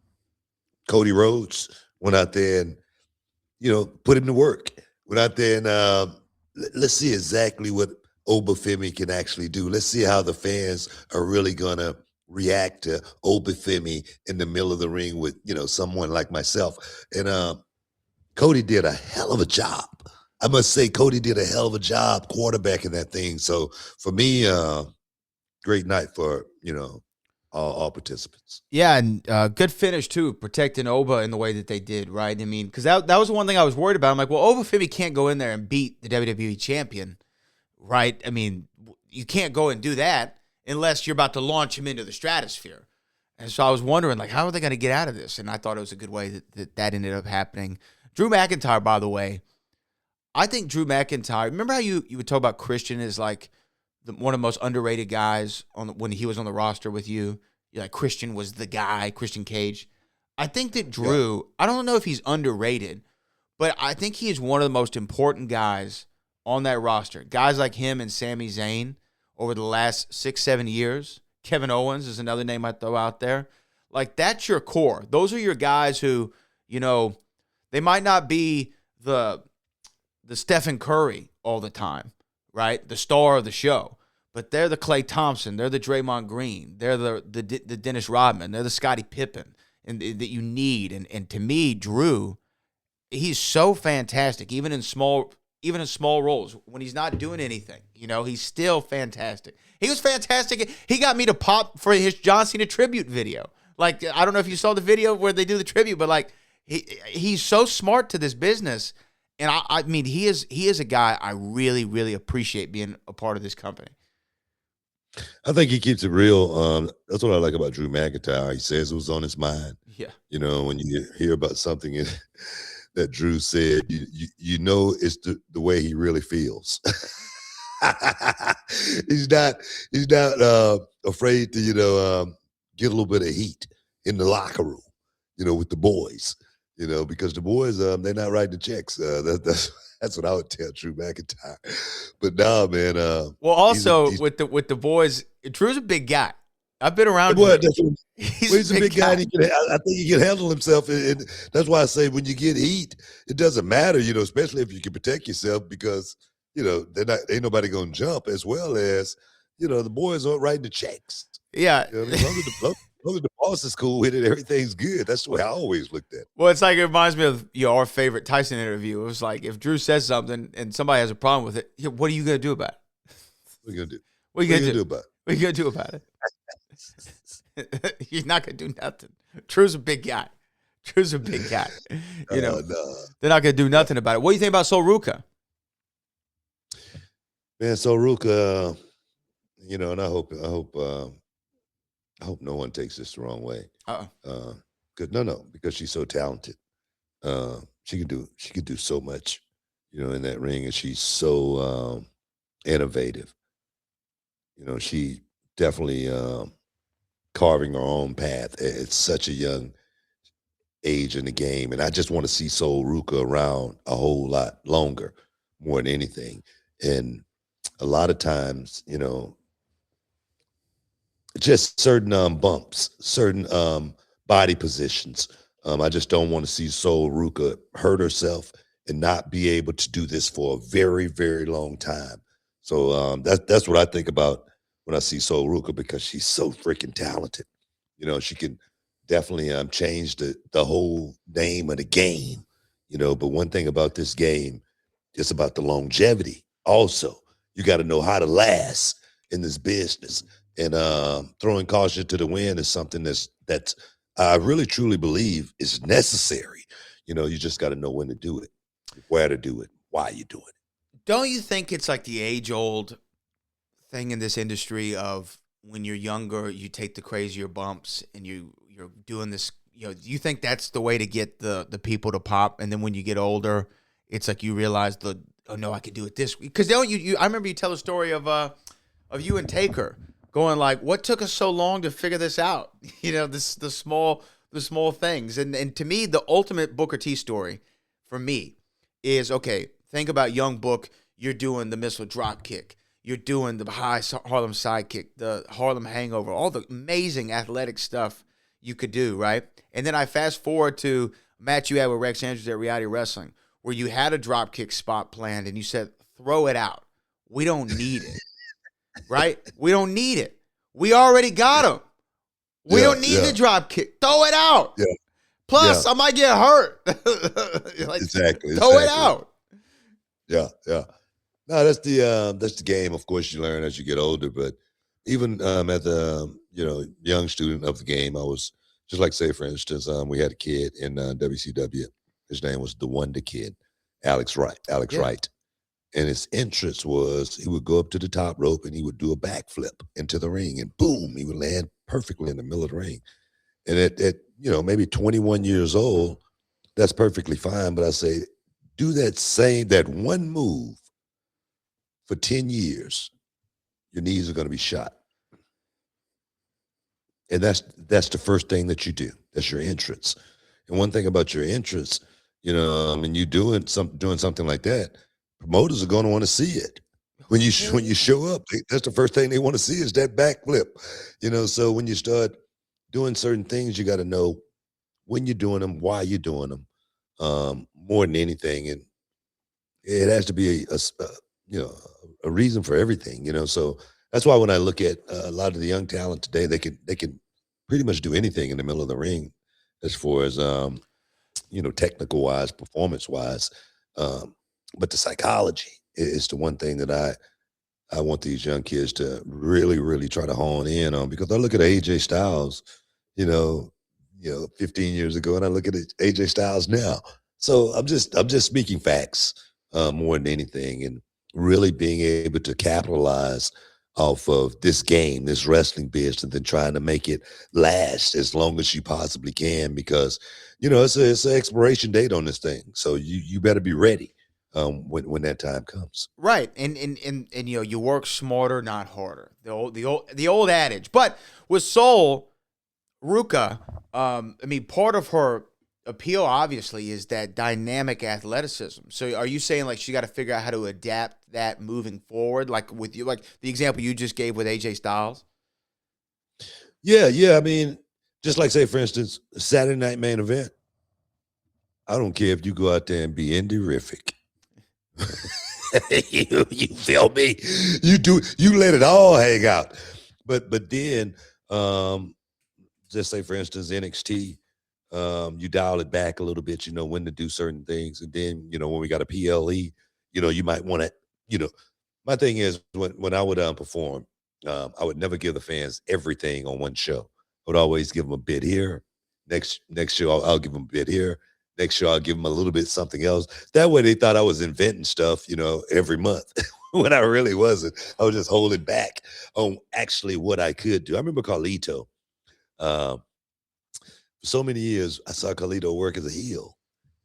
S2: Cody Rhodes went out there and put him to work. Went out there and let's see exactly what Obafemi can actually do. Let's see how the fans are really gonna react to Obafemi in the middle of the ring with someone like myself. And Cody did a hell of a job. I must say, Cody did a hell of a job quarterbacking that thing. So for me, great night for all participants.
S4: Yeah, and good finish too, protecting Oba in the way that they did, right? I mean, because that was the one thing I was worried about. I'm like, well, Oba Femi can't go in there and beat the WWE champion, right? I mean, you can't go and do that unless you're about to launch him into the stratosphere. And so I was wondering, like, how are they going to get out of this? And I thought it was a good way that ended up happening. Drew McIntyre, by the way, I think Drew McIntyre. Remember how you would talk about Christian as like one of the most underrated guys when he was on the roster with you. You're like, Christian was the guy, Christian Cage. I think that Drew, I don't know if he's underrated, but I think he is one of the most important guys on that roster. Guys like him and Sami Zayn over the last 6-7 years. Kevin Owens is another name I throw out there. Like, that's your core. Those are your guys who, they might not be the Stephen Curry all the time, right? The star of the show. But they're the Klay Thompson. They're the Draymond Green. They're the Dennis Rodman. They're the Scottie Pippen that you need. And to me, Drew, he's so fantastic, even in small roles. When he's not doing anything, he's still fantastic. He was fantastic. He got me to pop for his John Cena tribute video. Like, I don't know if you saw the video where they do the tribute, but like he's so smart to this business. And I mean, he is a guy I really, really appreciate being a part of this company.
S2: I think he keeps it real. That's what I like about Drew McIntyre. He says it was on his mind.
S4: Yeah.
S2: When you hear about something that Drew said, it's the way he really feels. He's not afraid to get a little bit of heat in the locker room, with the boys, because the boys they're not writing the checks. That's what I would tell Drew McIntyre. But nah, man.
S4: Well, also with the boys, Drew's a big guy. I've been around him. He's
S2: a big guy. And I think he can handle himself, and that's why I say when you get heat, it doesn't matter, especially if you can protect yourself because ain't nobody gonna jump, as well as the boys aren't writing the checks.
S4: Yeah.
S2: As long as the boss is cool with it, everything's good. That's the way I always looked at it.
S4: Well, it's like it reminds me of our favorite Tyson interview. It was like if Drew says something and somebody has a problem with it, what are you gonna do about it?
S2: What are you gonna do?
S4: What are you gonna do
S2: about it?
S4: What are you gonna do about it? You're not gonna do nothing. Drew's a big guy. They're not gonna do nothing about it. What do you think about Sol Ruka?
S2: Man, Sol Ruka, and I hope no one takes this the wrong way. Because she's so talented. she could do so much, in that ring, and she's so innovative. She definitely carving her own path at such a young age in the game, and I just want to see Sol Ruka around a whole lot longer, more than anything. And a lot of times, just certain bumps, certain body positions. I just don't want to see Sol Ruka hurt herself and not be able to do this for a very, very long time. So that's what I think about when I see Sol Ruka, because she's so freaking talented. She can definitely change the whole name of the game. But one thing about this game, it's about the longevity. Also, you got to know how to last in this business. And throwing caution to the wind is something that's I really truly believe is necessary. You just got to know when to do it, where to do it, why you do it.
S4: Don't you think it's like the age-old thing in this industry of when you're younger, you take the crazier bumps and you're doing this, do you think that's the way to get the people to pop? And then when you get older, it's like you realize oh no, I can do it this way. Because don't you I remember you tell a story of you and Taker going like, what took us so long to figure this out? The small things. And to me, the ultimate Booker T story for me is, okay, think about young Book, you're doing the missile drop kick. You're doing the high Harlem sidekick, the Harlem hangover, all the amazing athletic stuff you could do, right? And then I fast forward to a match you had with Rex Andrews at Reality Wrestling, where you had a drop kick spot planned and you said, throw it out. We don't need it, right? We don't need it. We already got him. We don't need the drop kick. Throw it out.
S2: Yeah.
S4: Plus, I might get hurt.
S2: Exactly.
S4: Throw it out.
S2: Yeah, yeah. No, that's the game. Of course, you learn as you get older. But even as a young student of the game, I was just like, say, for instance, we had a kid in WCW. His name was the Wonder Kid, Alex Wright. And his entrance was he would go up to the top rope and he would do a backflip into the ring, and boom, he would land perfectly in the middle of the ring. And at maybe 21 years old, that's perfectly fine. But I say, do that one move for 10 years, your knees are going to be shot. And that's the first thing that you do. That's your entrance. And one thing about your entrance, when you doing something like that, promoters are going to want to see it. When you show up, that's the first thing they want to see is that backflip. So when you start doing certain things, you got to know when you're doing them, why you're doing them, more than anything. And it has to be a reason for everything. So that's why when I look at a lot of the young talent today, they can pretty much do anything in the middle of the ring, as far as technical wise, performance wise. But the psychology is the one thing that I want these young kids to really, really try to hone in on, because I look at AJ Styles, 15 years ago, and I look at AJ Styles now. So I'm just speaking facts more than anything, and really being able to capitalize off of this game, this wrestling business, and then trying to make it last as long as you possibly can, because it's an expiration date on this thing. So you better be ready when that time comes.
S4: Right. And you work smarter, not harder. The old adage. But with Sol Ruka, part of her appeal obviously is that dynamic athleticism. So are you saying like she got to figure out how to adapt that moving forward, like with you, like the example you just gave with AJ Styles?
S2: Yeah. Just like, say, for instance, Saturday Night Main Event. I don't care if you go out there and be indie-rific. you feel me? You let it all hang out. But then just say, for instance, NXT, you dial it back a little bit, when to do certain things. And then, when we got a PLE, you might want to, my thing is when I would perform, I would never give the fans everything on one show. I would always give them a bit here. Next show, I'll give them a bit here. Next show, I'll give them a little bit something else. That way they thought I was inventing stuff, every month when I really wasn't. I was just holding back on actually what I could do. I remember Carlito. For so many years, I saw Carlito work as a heel.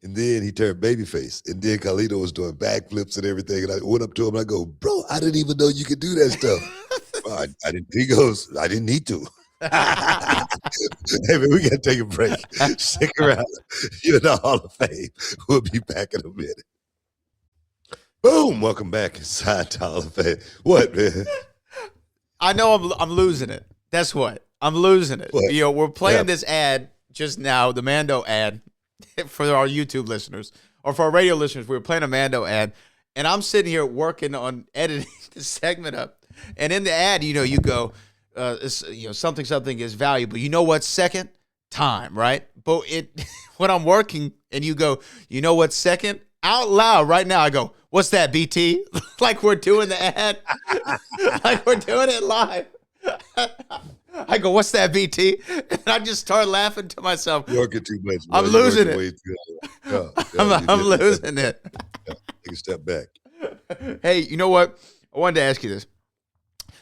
S2: And then he turned babyface. And then Carlito was doing backflips and everything. And I went up to him and I go, bro, I didn't even know you could do that stuff. Well, I didn't. He goes, I didn't need to. Hey, man, we got to take a break. Stick around. You're in the Hall of Fame. We'll be back in a minute. Boom. Welcome back inside the Hall of Fame. What, man?
S4: I know I'm losing it. That's what. I'm losing it.
S2: What?
S4: You know, we're playing this ad just now, the Mando ad, for our YouTube listeners. Or for our radio listeners, we were playing a Mando ad. And I'm sitting here working on editing the segment up. And in the ad, you know, you go, something is valuable. You know what's second? Time, right? But when I'm working and you go, you know what's second? Out loud right now, I go, what's that, BT? Like we're doing the ad. Like we're doing it live. I go, what's that, BT? And I just start laughing to myself.
S2: You're working too much.
S4: I'm losing it. I'm losing it.
S2: Take a step back.
S4: Hey, you know what? I wanted to ask you this.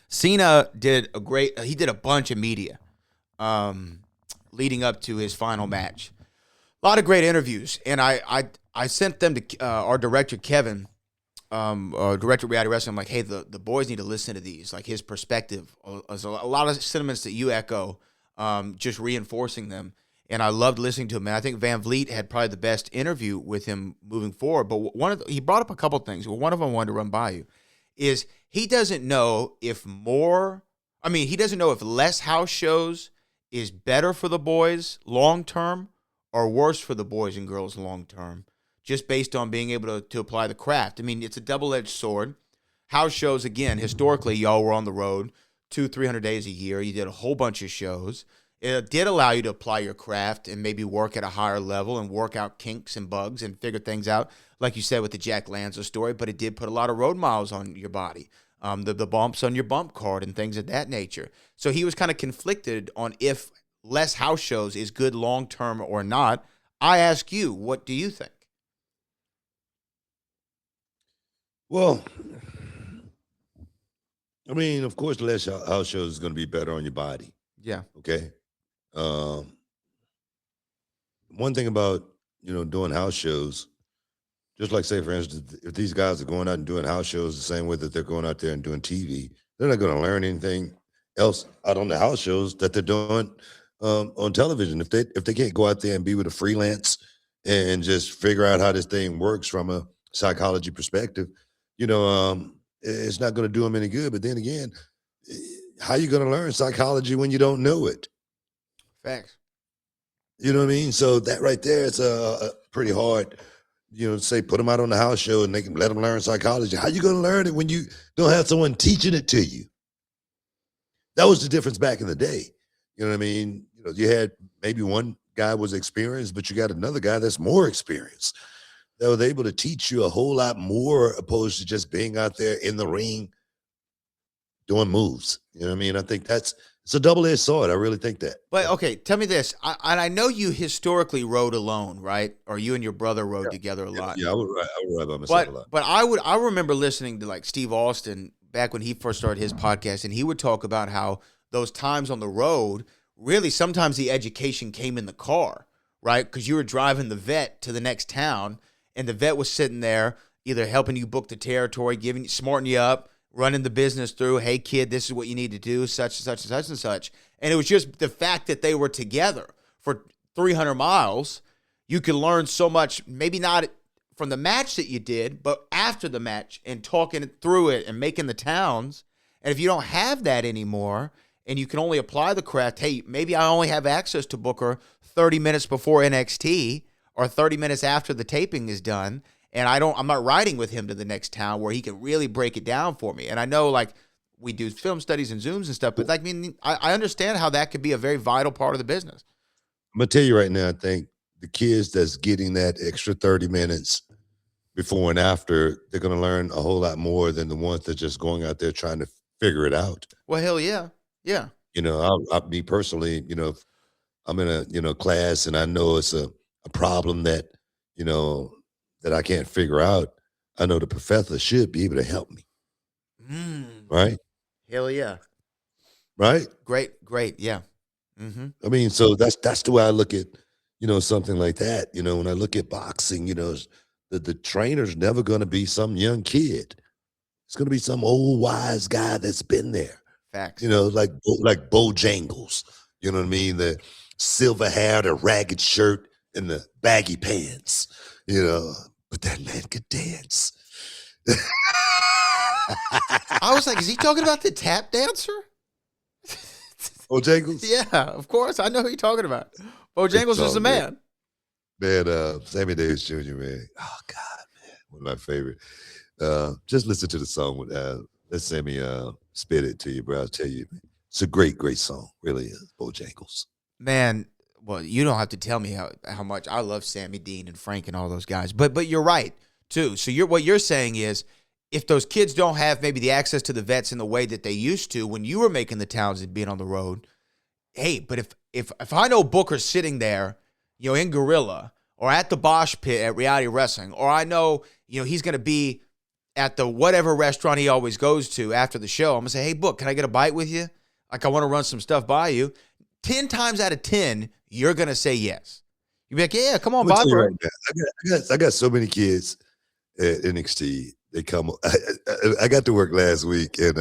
S4: Cena did a bunch of media leading up to his final match. A lot of great interviews. And I sent them to our director, Kevin, director of reality wrestling. I'm like, hey, the boys need to listen to these. Like his perspective. There's a lot of sentiments that you echo, just reinforcing them. And I loved listening to him. And I think Van Vliet had probably the best interview with him moving forward. But he brought up a couple things. Well, one of them I wanted to run by you is he doesn't know if less house shows is better for the boys long term or worse for the boys and girls long term, just based on being able to apply the craft. I mean, it's a double-edged sword. House shows, again, historically, y'all were on the road 200-300 days a year. You did a whole bunch of shows. It did allow you to apply your craft and maybe work at a higher level and work out kinks and bugs and figure things out, like you said with the Jack Lanza story, but it did put a lot of road miles on your body, the bumps on your bump card and things of that nature. So he was kind of conflicted on if less house shows is good long-term or not. I ask you, what do you think?
S2: Well, I mean, of course, less house shows is going to be better on your body.
S4: Yeah.
S2: Okay. One thing about, doing house shows, just like say, for instance, if these guys are going out and doing house shows the same way that they're going out there and doing TV, they're not going to learn anything else out on the house shows that they're doing on television. If they can't go out there and be with a freelance and just figure out how this thing works from a psychology perspective, it's not going to do them any good. But then again, how you going to learn psychology when you don't know it?
S4: Facts.
S2: You know what I mean? So that right there is a pretty hard, say put them out on the house show and they can let them learn psychology. How you going to learn it when you don't have someone teaching it to you? That was the difference back in the day. You know what I mean? You had maybe one guy was experienced, but you got another guy that's more experienced that was able to teach you a whole lot more opposed to just being out there in the ring doing moves. You know what I mean? I think it's a double-edged sword. I really think that.
S4: But okay, tell me this. I know you historically rode alone, right? Or you and your brother rode together a lot.
S2: Yeah, I would ride by myself a lot.
S4: But I remember listening to like Steve Austin back when he first started his podcast, and he would talk about how those times on the road, really sometimes the education came in the car, right? Because you were driving the vet to the next town, and the vet was sitting there either helping you book the territory, smarting you up, running the business through, hey, kid, this is what you need to do, such and such and such and such. And it was just the fact that they were together for 300 miles. You could learn so much, maybe not from the match that you did, but after the match and talking through it and making the towns. And if you don't have that anymore and you can only apply the craft, hey, maybe I only have access to Booker 30 minutes before NXT or 30 minutes after the taping is done, and I'm not riding with him to the next town where he can really break it down for me. And I know, like, we do film studies and Zooms and stuff, but like, I understand how that could be a very vital part of the business.
S2: I'm gonna tell you right now, I think the kids that's getting that extra 30 minutes before and after, they're gonna learn a whole lot more than the ones that just going out there trying to figure it out.
S4: Well, hell yeah. Yeah.
S2: Me personally, if I'm in a class and I know it's a problem that, that I can't figure out, I know the professor should be able to help me. Right?
S4: Hell yeah.
S2: Right?
S4: Great. Yeah. Mm-hmm.
S2: I mean, so that's the way I look at, something like that. When I look at boxing, the trainer's never going to be some young kid. It's going to be some old wise guy that's been there.
S4: Facts.
S2: Like Bojangles. You know what I mean? The silver hair, the ragged shirt, and the baggy pants. But that man could dance.
S4: I was like, is he talking about the tap dancer?
S2: Bojangles?
S4: Yeah, of course. I know who you're talking about. Bojangles is the man.
S2: Man, Sammy Davis Jr., man. Oh, God, man. One of my favorite. Just listen to the song. Let Sammy spit it to you, bro. I'll tell you. It's a great, great song. Really is. Bojangles.
S4: Man, well, you don't have to tell me how much I love Sammy Dean and Frank and all those guys. But you're right, too. So what you're saying is, if those kids don't have maybe the access to the vets in the way that they used to when you were making the towns and being on the road, hey, but if I know Booker's sitting there, in Gorilla or at the Bosch Pit at Reality Wrestling, or I know, he's going to be at the whatever restaurant he always goes to after the show, I'm going to say, hey, Book, can I get a bite with you? Like, I want to run some stuff by you. 10 times out of 10, you're going to say yes. You'll be like, yeah, come on, Bob.
S2: Right, I got so many kids at NXT. They come. I got to work last week, and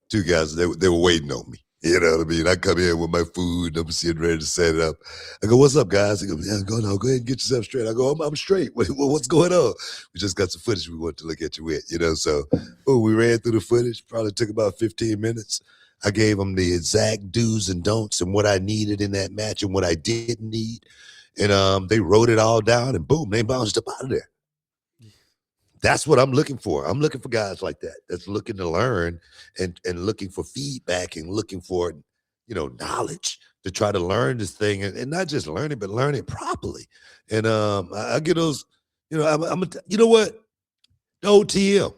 S2: two guys they were waiting on me. You know what I mean? I come in with my food, and I'm sitting ready to set it up. I go, "What's up, guys?" They go, "Yeah, go ahead and get yourself straight." I go, "I'm straight. What's going on?" We just got some footage we want to look at you with. So we ran through the footage. Probably took about 15 minutes. I gave them the exact do's and don'ts and what I needed in that match and what I didn't need, and they wrote it all down, and boom, they bounced up out of there. That's what I'm looking for. I'm looking for guys like that. That's looking to learn and looking for feedback and looking for, knowledge to try to learn this thing and not just learn it, but learn it properly. And I get those, you know what? The OTM.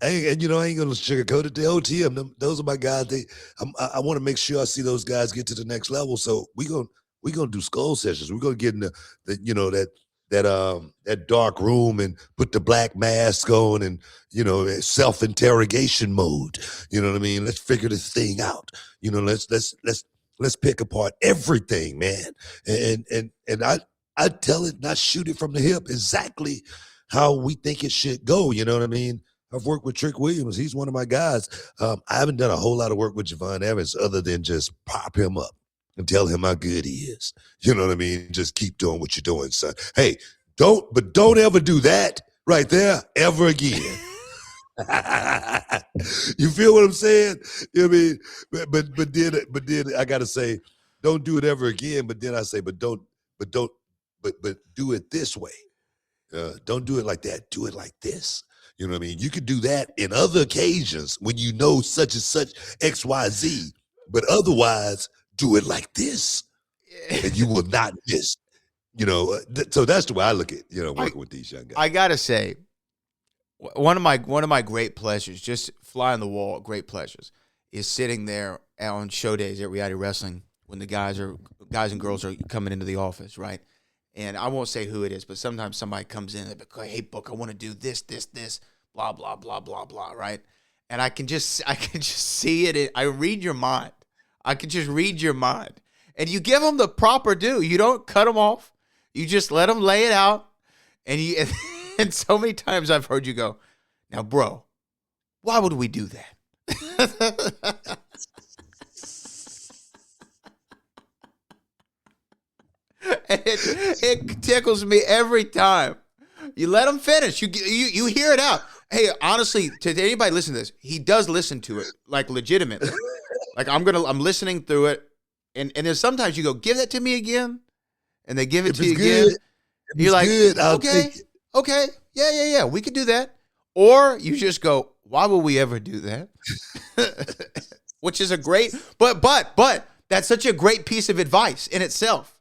S2: I ain't gonna sugarcoat it. The OTM. Those are my guys. I want to make sure I see those guys get to the next level. So we gonna do skull sessions. We're gonna get in that dark room and put the black mask on and self-interrogation mode. You know what I mean? Let's figure this thing out. Let's pick apart everything, man. And I tell it, not shoot it from the hip, exactly how we think it should go. You know what I mean? I've worked with Trick Williams. He's one of my guys. I haven't done a whole lot of work with Javon Evans other than just pop him up and tell him how good he is. You know what I mean? Just keep doing what you're doing, son. Hey, don't ever do that right there ever again. You feel what I'm saying? You know what I mean? But then I gotta say, don't do it ever again. But then I say, but do it this way. Don't do it like that. Do it like this. You know what I mean? You could do that in other occasions when you know such and such XYZ, but otherwise, do it like this, and you will not miss. So that's the way I look at working with these young guys.
S4: I gotta say, one of my great pleasures, just fly on the wall, great pleasures, is sitting there on show days at Reality Wrestling when the guys and girls are coming into the office, right? And I won't say who it is, but sometimes somebody comes in and they're like, hey, Book, I want to do this, blah, blah, blah, blah, blah, right? And I can just see it. I read your mind. I can just read your mind. And you give them the proper due. You don't cut them off. You just let them lay it out. And so many times I've heard you go, now, bro, why would we do that? And it tickles me every time. You let him finish. You hear it out. Hey, honestly, to anybody listening to this, he does listen to it, like, legitimately. Like, I'm listening through it, and then sometimes you go, give that to me again, and they give it to you again. You're like, okay, yeah, we could do that. Or you just go, why would we ever do that? Which is a great, but that's such a great piece of advice in itself.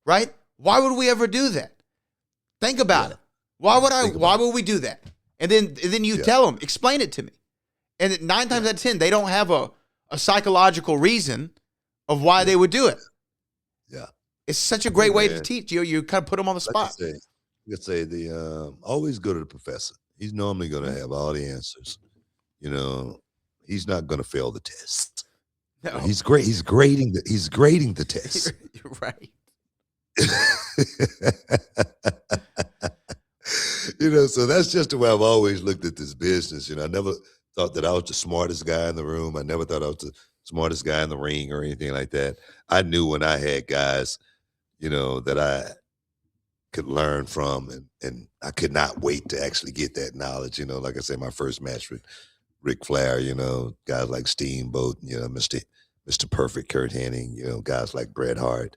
S4: Right? Why would we ever do that? Think about it. Why would we do that? And then you tell them, explain it to me. And 9 times out of 10, they don't have a psychological reason of why they would do it.
S2: Yeah.
S4: It's such a great way to teach. You kind of put them on the spot.
S2: You could say always go to the professor. He's normally going to have all the answers. He's not going to fail the test. No. He's great. He's grading the test.
S4: You're right.
S2: So that's just the way I've always looked at this business. I never thought that I was the smartest guy in the room. I never thought I was the smartest guy in the ring or anything like that. I knew when I had guys, that I could learn from, and I could not wait to actually get that knowledge. Like I said, my first match with Ric Flair, guys like Steamboat, Mr. Perfect, Kurt Hennig, guys like Bret Hart.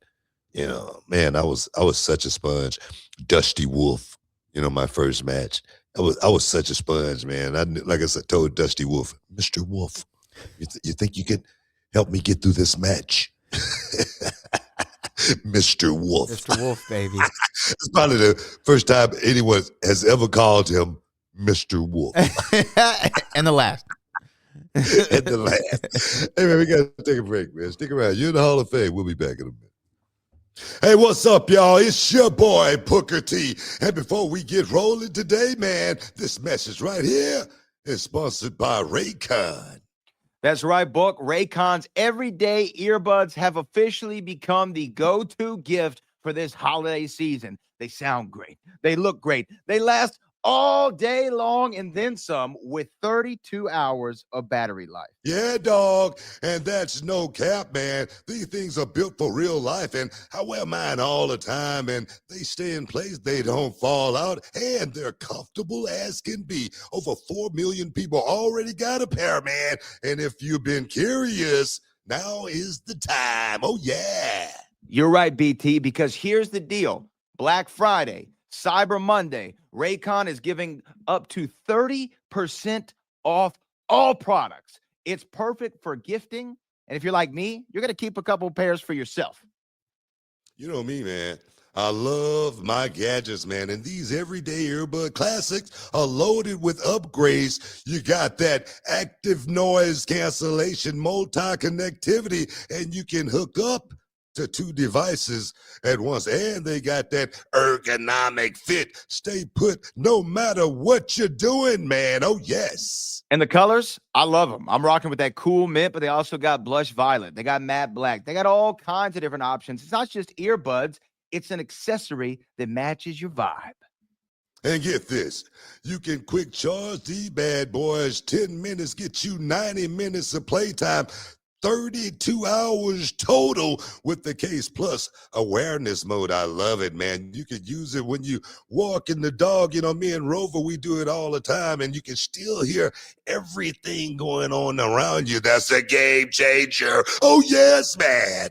S2: Man, I was such a sponge. Dusty Wolf, my first match. I was such a sponge, man. Like I said, told Dusty Wolf, Mr. Wolf, you think you could help me get through this match? Mr. Wolf.
S4: Mr. Wolf, baby.
S2: It's probably the first time anyone has ever called him Mr. Wolf.
S4: And the last.
S2: And the last. Hey, man, we got to take a break, man. Stick around. You're in the Hall of Fame. We'll be back in a minute. Hey, what's up, y'all? It's your boy, Booker T. And before we get rolling today, man, this message right here is sponsored by Raycon.
S4: That's right, Book. Raycon's everyday earbuds have officially become the go-to gift for this holiday season. They sound great. They look great. They last all day long and then some with 32 hours of battery life.
S2: Yeah, dog. And that's no cap, man. These things are built for real life, and I wear mine all the time, and they stay in place. They don't fall out, and they're comfortable as can be. Over 4 million people already got a pair, man. And if you've been curious, now is the time. Oh, yeah.
S4: You're right, BT, because here's the deal. Black Friday, Cyber Monday, Raycon is giving up to 30% off all products. It's perfect for gifting. And if you're like me, you're going to keep a couple pairs for yourself.
S2: You know me, man. I love my gadgets, man. And these everyday earbud classics are loaded with upgrades. You got that active noise cancellation, multi-connectivity, and you can hook up to 2 devices at once. And they got that ergonomic fit. Stay put no matter what you're doing, man. Oh, yes.
S4: And the colors, I love them. I'm rocking with that cool mint, but they also got blush violet. They got matte black. They got all kinds of different options. It's not just earbuds. It's an accessory that matches your vibe.
S2: And get this, you can quick charge these bad boys. 10 minutes get you 90 minutes of playtime. 32 hours total with the Case Plus awareness mode. I love it, man. You could use it when you walking the dog. Me and Rover, we do it all the time, and you can still hear everything going on around you. That's a game changer. Oh, yes, man.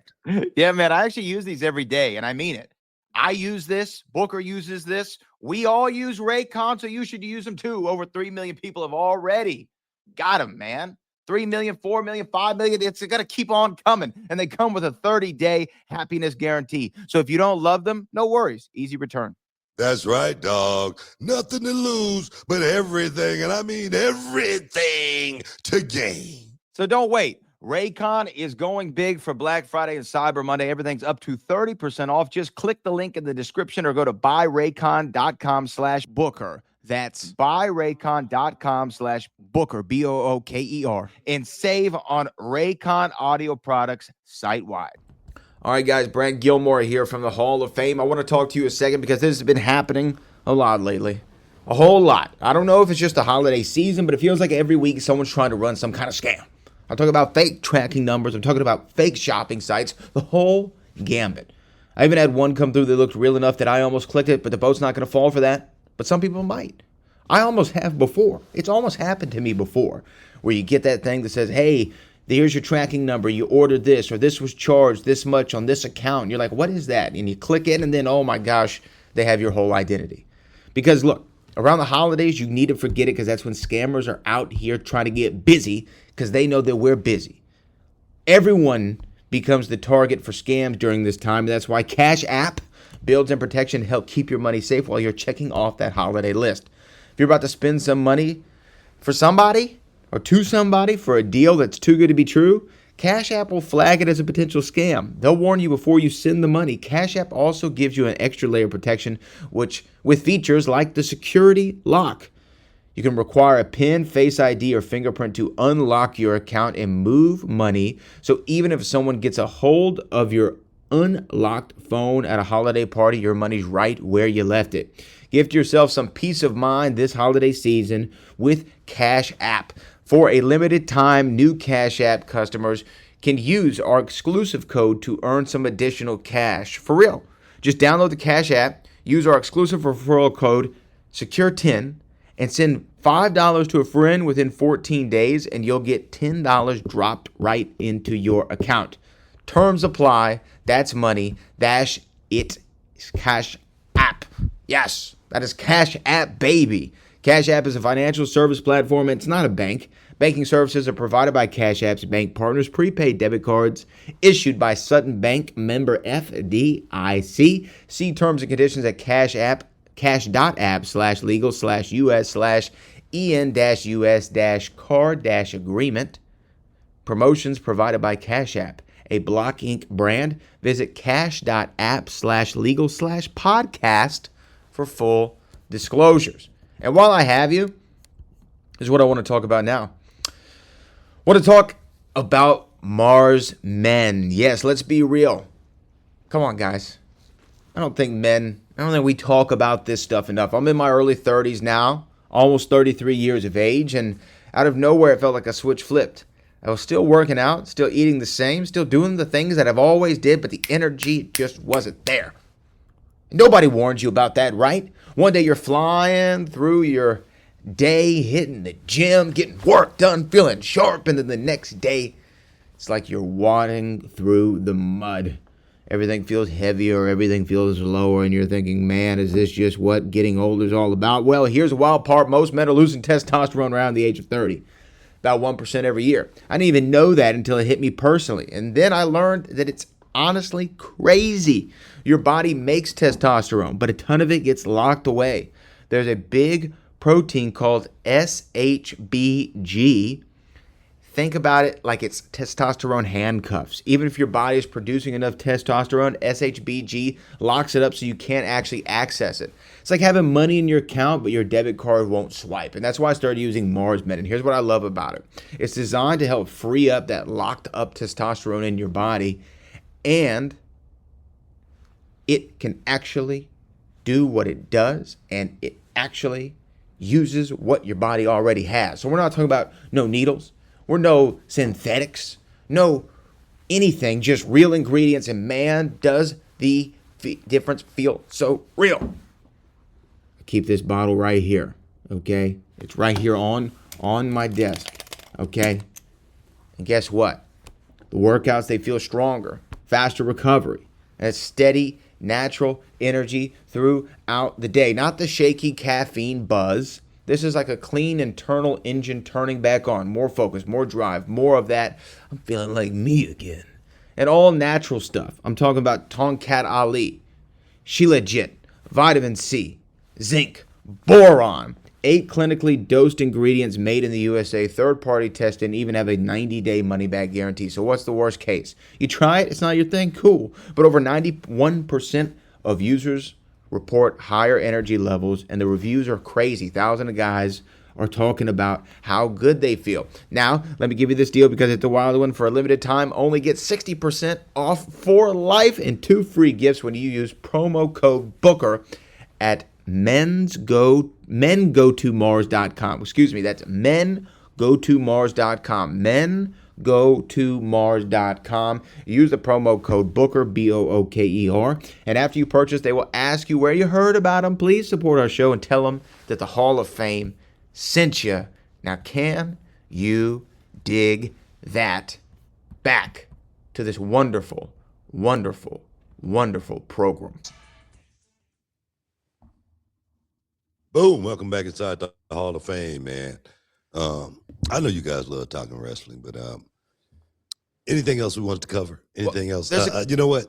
S4: Yeah, man, I actually use these every day, and I mean it. I use this. Booker uses this. We all use Raycon, so you should use them too. Over 3 million people have already got them, man. 3 million, 4 million, 5 million. It's going to keep on coming. And they come with a 30-day happiness guarantee. So if you don't love them, no worries. Easy return.
S2: That's right, dog. Nothing to lose, but everything, and I mean everything, to gain.
S4: So don't wait. Raycon is going big for Black Friday and Cyber Monday. Everything's up to 30% off. Just click the link in the description or go to buyraycon.com/Booker. That's buyraycon.com/Booker, Booker, and save on Raycon audio products site-wide. All right, guys, Brent Gilmore here from the Hall of Fame. I want to talk to you a second because this has been happening a lot lately. A whole lot. I don't know if it's just the holiday season, but it feels like every week someone's trying to run some kind of scam. I'm talking about fake tracking numbers. I'm talking about fake shopping sites, the whole gambit. I even had one come through that looked real enough that I almost clicked it, but the boat's not going to fall for that. But some people might. I almost have before. It's almost happened to me before, where you get that thing that says, hey, here's your tracking number. You ordered this, or this was charged this much on this account. And you're like, what is that? And you click it, and then, oh my gosh, they have your whole identity. Because look, around the holidays, you need to forget it because that's when scammers are out here trying to get busy because they know that we're busy. Everyone becomes the target for scams during this time. And that's why Cash App builds in protection to help keep your money safe while you're checking off that holiday list. If you're about to spend some money for somebody or to somebody for a deal that's too good to be true, Cash App will flag it as a potential scam. They'll warn you before you send the money. Cash App also gives you an extra layer of protection, which with features like the security lock. You can require a PIN, Face ID, or fingerprint to unlock your account and move money. So even if someone gets a hold of your unlocked phone at a holiday party, your money's right where you left it. Gift yourself some peace of mind this holiday season with Cash App. For a limited time, new Cash App customers can use our exclusive code to earn some additional cash. For real. Just download the Cash App, use our exclusive referral code SECURE10, and send $5 to a friend within 14 days, and you'll get $10 dropped right into your account. Terms apply. That's money. That's it. It's Cash App. Yes, that is Cash App, baby. Cash App is a financial service platform. It's not a bank. Banking services are provided by Cash App's bank partners. Prepaid debit cards issued by Sutton Bank, member FDIC. See terms and conditions at cash.app/legal/us/en-us-card-agreement. Promotions provided by Cash App, a Block Inc. brand. Visit cash.app/legal/podcast for full disclosures. And while I have you, this is what I want to talk about now. I want to talk about Mars men. Yes, let's be real. Come on, guys. I don't think we talk about this stuff enough. I'm in my early 30s now, almost 33 years of age, and out of nowhere, it felt like a switch flipped. I was still working out, still eating the same, still doing the things that I've always did, but the energy just wasn't there. Nobody warned you about that, right? One day you're flying through your day, hitting the gym, getting work done, feeling sharp, and then the next day, it's like you're wading through the mud. Everything feels heavier, everything feels lower, and you're thinking, man, is this just what getting older is all about? Well, here's the wild part. Most men are losing testosterone around the age of 30. About 1% every year. I didn't even know that until it hit me personally. And then I learned that it's honestly crazy. Your body makes testosterone, but a ton of it gets locked away. There's a big protein called SHBG. Think about it like it's testosterone handcuffs. Even if your body is producing enough testosterone, SHBG locks it up so you can't actually access it. It's like having money in your account, but your debit card won't swipe. And that's why I started using Mars Med. And here's what I love about it. It's designed to help free up that locked up testosterone in your body. And it can actually do what it does. And it actually uses what your body already has. So we're not talking about no needles. We're no synthetics. No anything. Just real ingredients. And man, does the difference feel so real. Keep this bottle right here, okay? It's right here on my desk, okay? And guess what? The workouts, they feel stronger, faster recovery, and it's steady, natural energy throughout the day. Not the shaky caffeine buzz. This is like a clean internal engine turning back on. More focus, more drive, more of that. I'm feeling like me again. And all natural stuff. I'm talking about Tongkat Ali, Shilajit, vitamin C, zinc, boron, 8 clinically dosed ingredients made in the USA, third-party tested, and even have a 90-day money-back guarantee. So what's the worst case? You try it, it's not your thing, cool. But over 91% of users report higher energy levels, and the reviews are crazy. Thousands of guys are talking about how good they feel. Now, let me give you this deal because it's a wild one. For a limited time, only get 60% off for life and 2 free gifts when you use promo code BOOKER at mengotomars.com. Excuse me, that's mengotomars.com. mengotomars.com. Use the promo code BOOKER, BOOKER. And after you purchase, they will ask you where you heard about them. Please support our show and tell them that the Hall of Fame sent you. Now, can you dig that? Back to this wonderful, wonderful, wonderful program.
S2: Boom. Welcome back inside the Hall of Fame, man. I know you guys love talking wrestling, but anything else we wanted to cover? Anything else? You know what?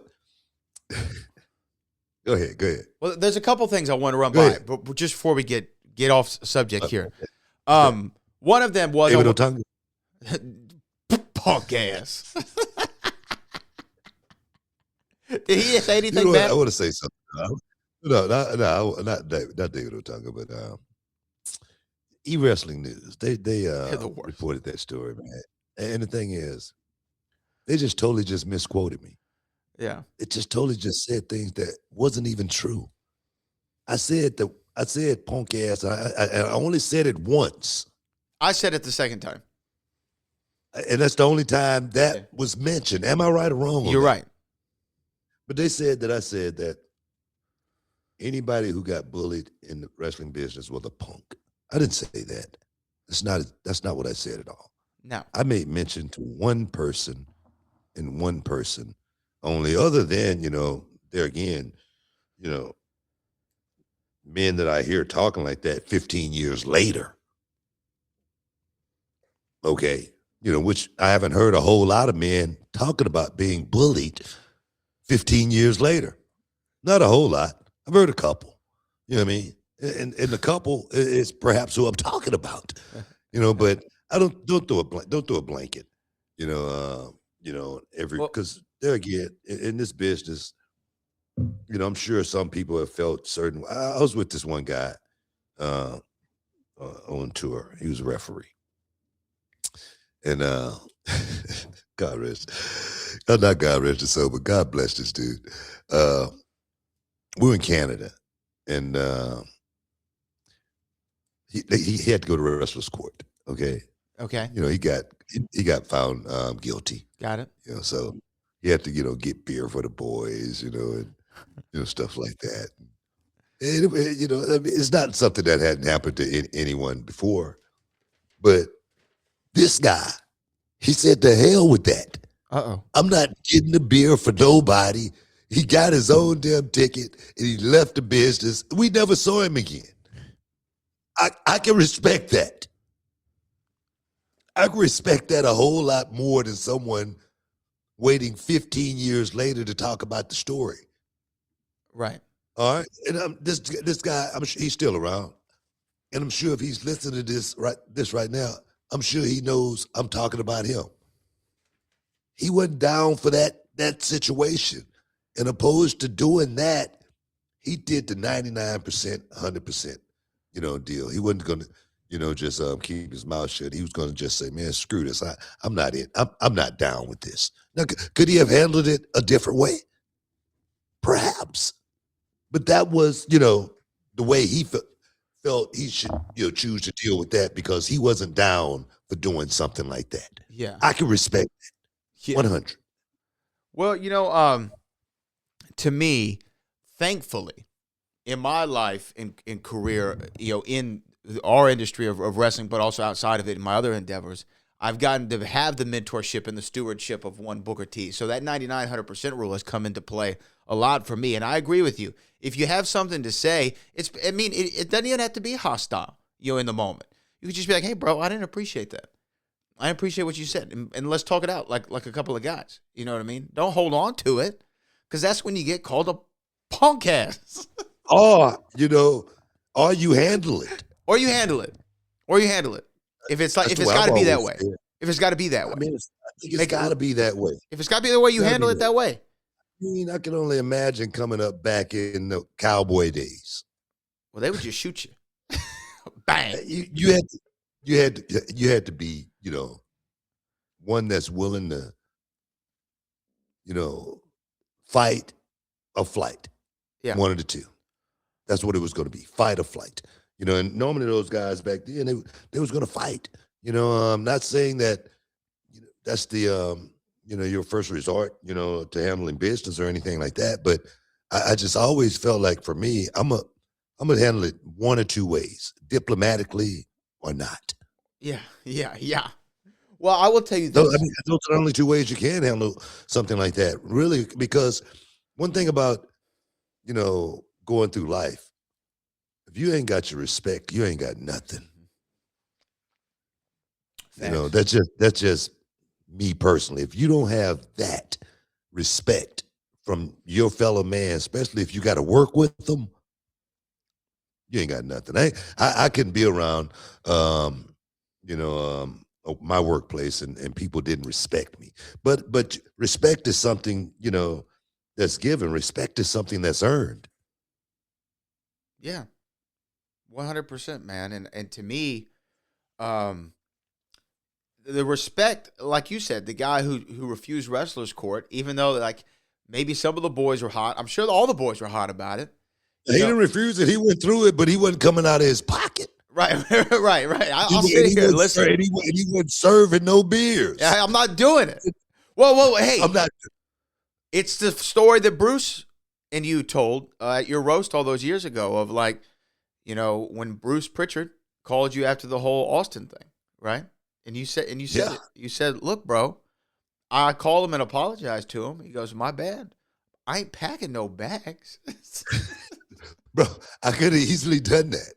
S2: Go ahead.
S4: Well, there's a couple things I want to run by, but just before we get off subject here. One of them was
S2: David Otunga.
S4: Punk ass. Did he say anything
S2: You know
S4: bad?
S2: I want to say something. No, not David Otunga, but E-Wrestling News. They reported that story, man. And the thing is, they just totally misquoted me.
S4: Yeah.
S2: It just totally just said things that wasn't even true. I said punk ass. I only said it once,
S4: I said it the second time.
S2: and that's the only time
S4: Yeah.
S2: that was mentioned. Am I right or wrong on
S4: You're
S2: that?
S4: right.
S2: But they said that I said that anybody who got bullied in the wrestling business was a punk. I didn't say that. That's not what I said at all.
S4: No.
S2: I made mention to one person and one person only, other than, there again, you know, men that I hear talking like that 15 years later. Okay. Which I haven't heard a whole lot of men talking about being bullied 15 years later. Not a whole lot. I've heard a couple. You know what I mean? And the couple is perhaps who I'm talking about. But I don't throw a blanket. Every
S4: Well,
S2: because there again in this business, I'm sure some people have felt certain. I was with this one guy uh, on tour. He was a referee, and God rest, not God rest his soul, but God bless this dude. We were in Canada, and he had to go to wrestler's court. Okay,
S4: okay.
S2: he got found guilty.
S4: Got it.
S2: So he had to get beer for the boys, and stuff like that. And I mean, it's not something that hadn't happened to anyone before, but this guy, he said, "To hell with that.
S4: Uh-oh.
S2: I'm not getting the beer for nobody." He got his own damn ticket and he left the business. We never saw him again. I can respect that. I can respect that a whole lot more than someone waiting 15 years later to talk about the story.
S4: Right.
S2: All right. And this guy, I'm sure he's still around. And I'm sure if he's listening to this right now, I'm sure he knows I'm talking about him. He wasn't down for that situation. And opposed to doing that, he did the 99%, 100%, deal. He wasn't going to, just keep his mouth shut. He was going to just say, "Man, screw this. I'm not in. I'm not down with this." Now, could he have handled it a different way? Perhaps. But that was, the way he felt he should, choose to deal with that because he wasn't down for doing something like that.
S4: Yeah.
S2: I can respect that.
S4: Yeah.
S2: 100.
S4: Well, to me, thankfully, in my life in career, in our industry of wrestling, but also outside of it in my other endeavors, I've gotten to have the mentorship and the stewardship of one Booker T. So that 99-100% rule has come into play a lot for me. And I agree with you. If you have something to say, it doesn't even have to be hostile, in the moment. You could just be like, "Hey, bro, I didn't appreciate that. I appreciate what you said. And let's talk it out like a couple of guys." You know what I mean? Don't hold on to it because that's when you get called a punk ass.
S2: Or you handle it.
S4: Or you handle it. If it's
S2: That's
S4: if
S2: the
S4: it's
S2: way
S4: got to
S2: I've
S4: be that
S2: always
S4: way.
S2: said.
S4: If it's got to be that way.
S2: I think it's got to be that way.
S4: If it's got to be the way you
S2: Gotta
S4: handle
S2: be
S4: it that way.
S2: I can only imagine coming up back in the cowboy days.
S4: Well, they would just shoot you. Bang.
S2: You had to be, one that's willing to, fight or flight.
S4: Yeah.
S2: One of the two. That's what it was going to be, fight or flight. And normally those guys back then, they was going to fight. I'm not saying that that's the, your first resort, to handling business or anything like that. But I just always felt like for me, I'm going to handle it one or two ways, diplomatically or not.
S4: Yeah. Well, I will tell you this.
S2: Those are the only two ways you can handle something like that, really, because one thing about, going through life, if you ain't got your respect, you ain't got nothing.
S4: Facts.
S2: That's just me personally. If you don't have that respect from your fellow man, especially if you got to work with them, you ain't got nothing. I couldn't be around, my workplace and people didn't respect me. But respect is something, that's given. Respect is something that's earned.
S4: Yeah. 100%, man. And to me, the respect, like you said, the guy who refused wrestler's court, even though Maybe some of the boys were hot. I'm sure all the boys were hot about it.
S2: He didn't refuse it. He went through it, but he wasn't coming out of his pocket.
S4: Right. I'll sit here and listen.
S2: And he wasn't serving no beers.
S4: I'm not doing it. Whoa, hey.
S2: I'm not.
S4: It's the story that Bruce and you told at your roast all those years ago of like, when Bruce Pritchard called you after the whole Austin thing, right? And you said, look, bro, I called him and apologized to him. He goes, my bad. I ain't packing no bags.
S2: Bro, I could have easily done that.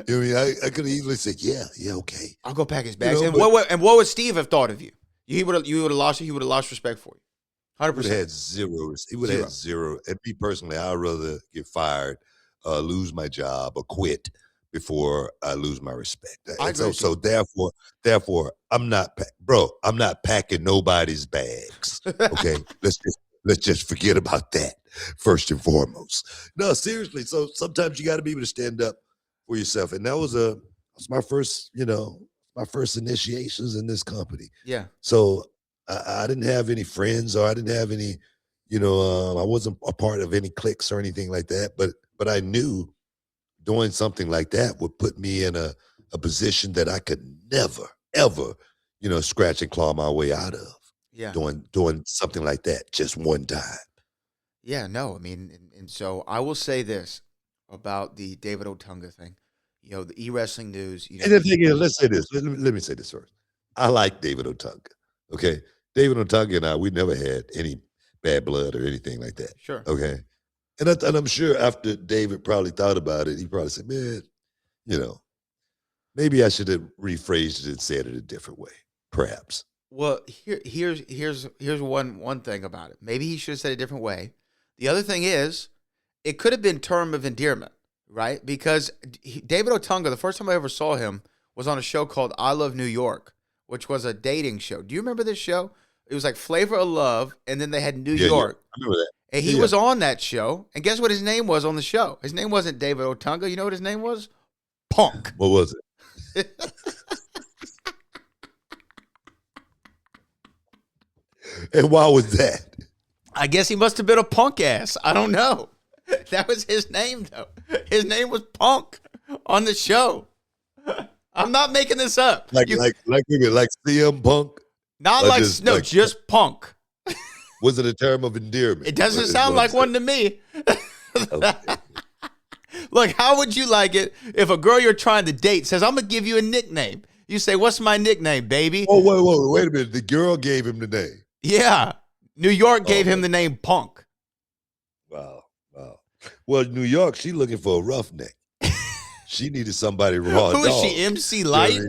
S2: I mean, I could have easily said, yeah, okay.
S4: I'll go pack his bags. What would Steve have thought of you? He would have lost respect for you. 100%.
S2: He would have had zero. And me personally, I'd rather get fired, lose my job, or quit before I lose my respect. So therefore, I'm not packing nobody's bags. Okay, let's just forget about that first and foremost. No, seriously. So sometimes you got to be able to stand up for yourself, and that was my first, my first initiations in this company.
S4: Yeah.
S2: So I didn't have any friends, or I didn't have any, I wasn't a part of any cliques or anything like that. But I knew doing something like that would put me in a position that I could never, ever, scratch and claw my way out of.
S4: Yeah.
S2: Doing something like that just one time.
S4: Yeah, no, I mean, and so I will say this about the David Otunga thing. The e-wrestling news.
S2: And the thing is, let's say this. Let me say this first. I like David Otunga. Okay, David Otunga and I, we never had any bad blood or anything like that.
S4: Sure.
S2: Okay, and I'm sure after David probably thought about it, he probably said, "Man, maybe I should have rephrased it and said it a different way, perhaps."
S4: Well, here's one thing about it. Maybe he should have said it a different way. The other thing is, it could have been term of endearment, right? Because David Otunga, the first time I ever saw him was on a show called I Love New York, which was a dating show. Do you remember this show? It was like Flavor of Love, and then they had New York.
S2: Yeah, I remember that.
S4: And he was on that show. And guess what his name was on the show? His name wasn't David Otunga. You know what his name was? Punk.
S2: What was it? And why was that?
S4: I guess he must have been a punk ass. I don't know. That was his name, though. His name was Punk on the show. I'm not making this up.
S2: Like CM Punk?
S4: Not like just Punk.
S2: Was it a term of endearment?
S4: It doesn't sound like one to me. Okay. Look, how would you like it if a girl you're trying to date says, I'm going to give you a nickname? You say, what's my nickname, baby?
S2: Oh, wait a minute. The girl gave him the name.
S4: Yeah. New York gave him the name Punk.
S2: Wow. Well, New York, she looking for a roughneck. She needed somebody raw.
S4: Who is she, MC Light?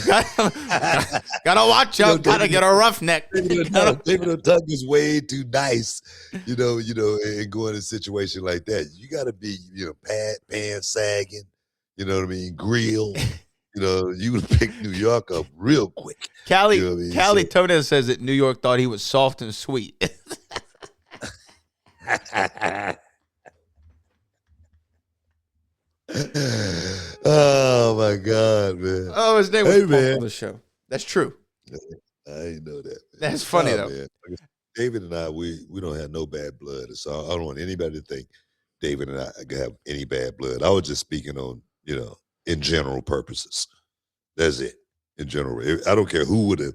S4: Gotta watch out. Gotta get a roughneck.
S2: David Otunga is way too nice, and going in a situation like that. You got to be, pants sagging, you know what I mean, grill. You would pick New York up real quick.
S4: Callie Toenail says that New York thought he was soft and sweet.
S2: Oh my God, man!
S4: Oh, his name was Punk on the show. That's true.
S2: I didn't know that.
S4: That's funny though.
S2: Man. David and I, we don't have no bad blood, so I don't want anybody to think David and I have any bad blood. I was just speaking on, in general purposes. That's it. In general, I don't care who would have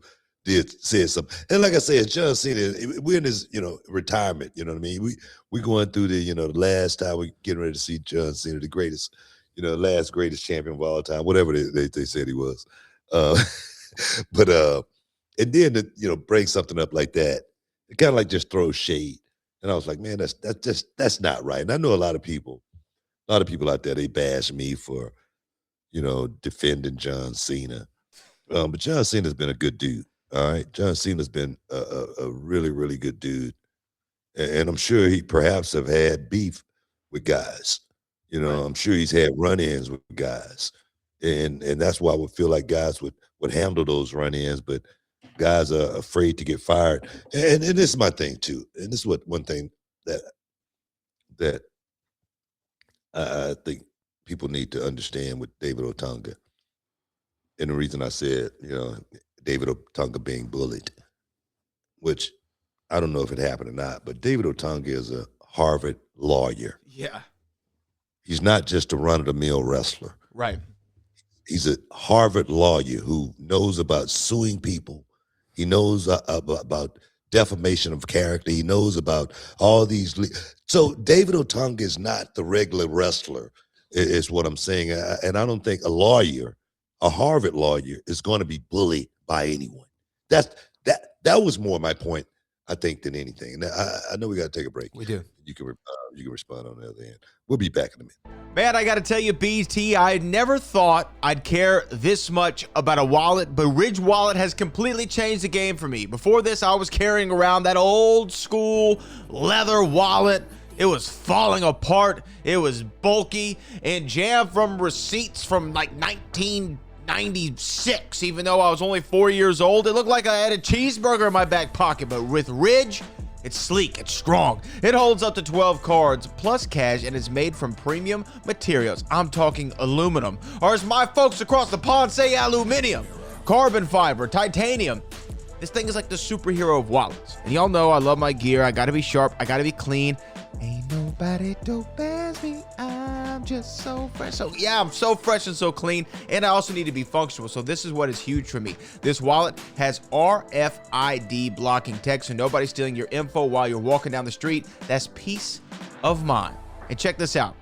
S2: said something. And like I said, John Cena, we're in his, retirement. You know what I mean? We going through the, the last time we getting ready to see John Cena, the greatest, last greatest champion of all time, whatever they said he was. But and then to, bring something up like that, it kind of like just throws shade. And I was like, man, that's not right. And I know a lot of people out there, they bash me for, defending John Cena. But John Cena's been a good dude. All right. John Cena's been a really, really good dude. And I'm sure he perhaps have had beef with guys. Right. I'm sure he's had run-ins with guys. And that's why I would feel like guys would handle those run-ins, but guys are afraid to get fired. And this is my thing too. And this is one thing that I think people need to understand with David Otunga. And the reason I said, David Otunga being bullied, which I don't know if it happened or not, but David Otunga is a Harvard lawyer.
S4: Yeah.
S2: He's not just a run-of-the-mill wrestler.
S4: Right.
S2: He's a Harvard lawyer who knows about suing people. He knows about defamation of character. He knows about all these. So David Otunga is not the regular wrestler, is what I'm saying. And I don't think a lawyer, a Harvard lawyer, is going to be bullied by anyone. That was more my point, I think, than anything. And I know we got to take a break.
S4: We do.
S2: You can respond on the other end. We'll be back in a minute.
S4: Man, I got to tell you, BT, I never thought I'd care this much about a wallet, but Ridge Wallet has completely changed the game for me. Before this, I was carrying around that old school leather wallet. It was falling apart. It was bulky and jammed from receipts from like 1996. Even though I was only 4 years old, it looked like I had a cheeseburger in my back pocket. But with Ridge, it's sleek, it's strong. It holds up to 12 cards plus cash and is made from premium materials. I'm talking aluminum, or as my folks across the pond say, aluminium, carbon fiber, titanium. This thing is like the superhero of wallets. And y'all know I love my gear. I gotta be sharp, I gotta be clean. Ain't nobody dope as me. I'm just so fresh. So yeah, I'm so fresh and so clean. And I also need to be functional. So this is what is huge for me. This wallet has RFID blocking tech, so nobody's stealing your info while you're walking down the street. That's peace of mind. And check this out.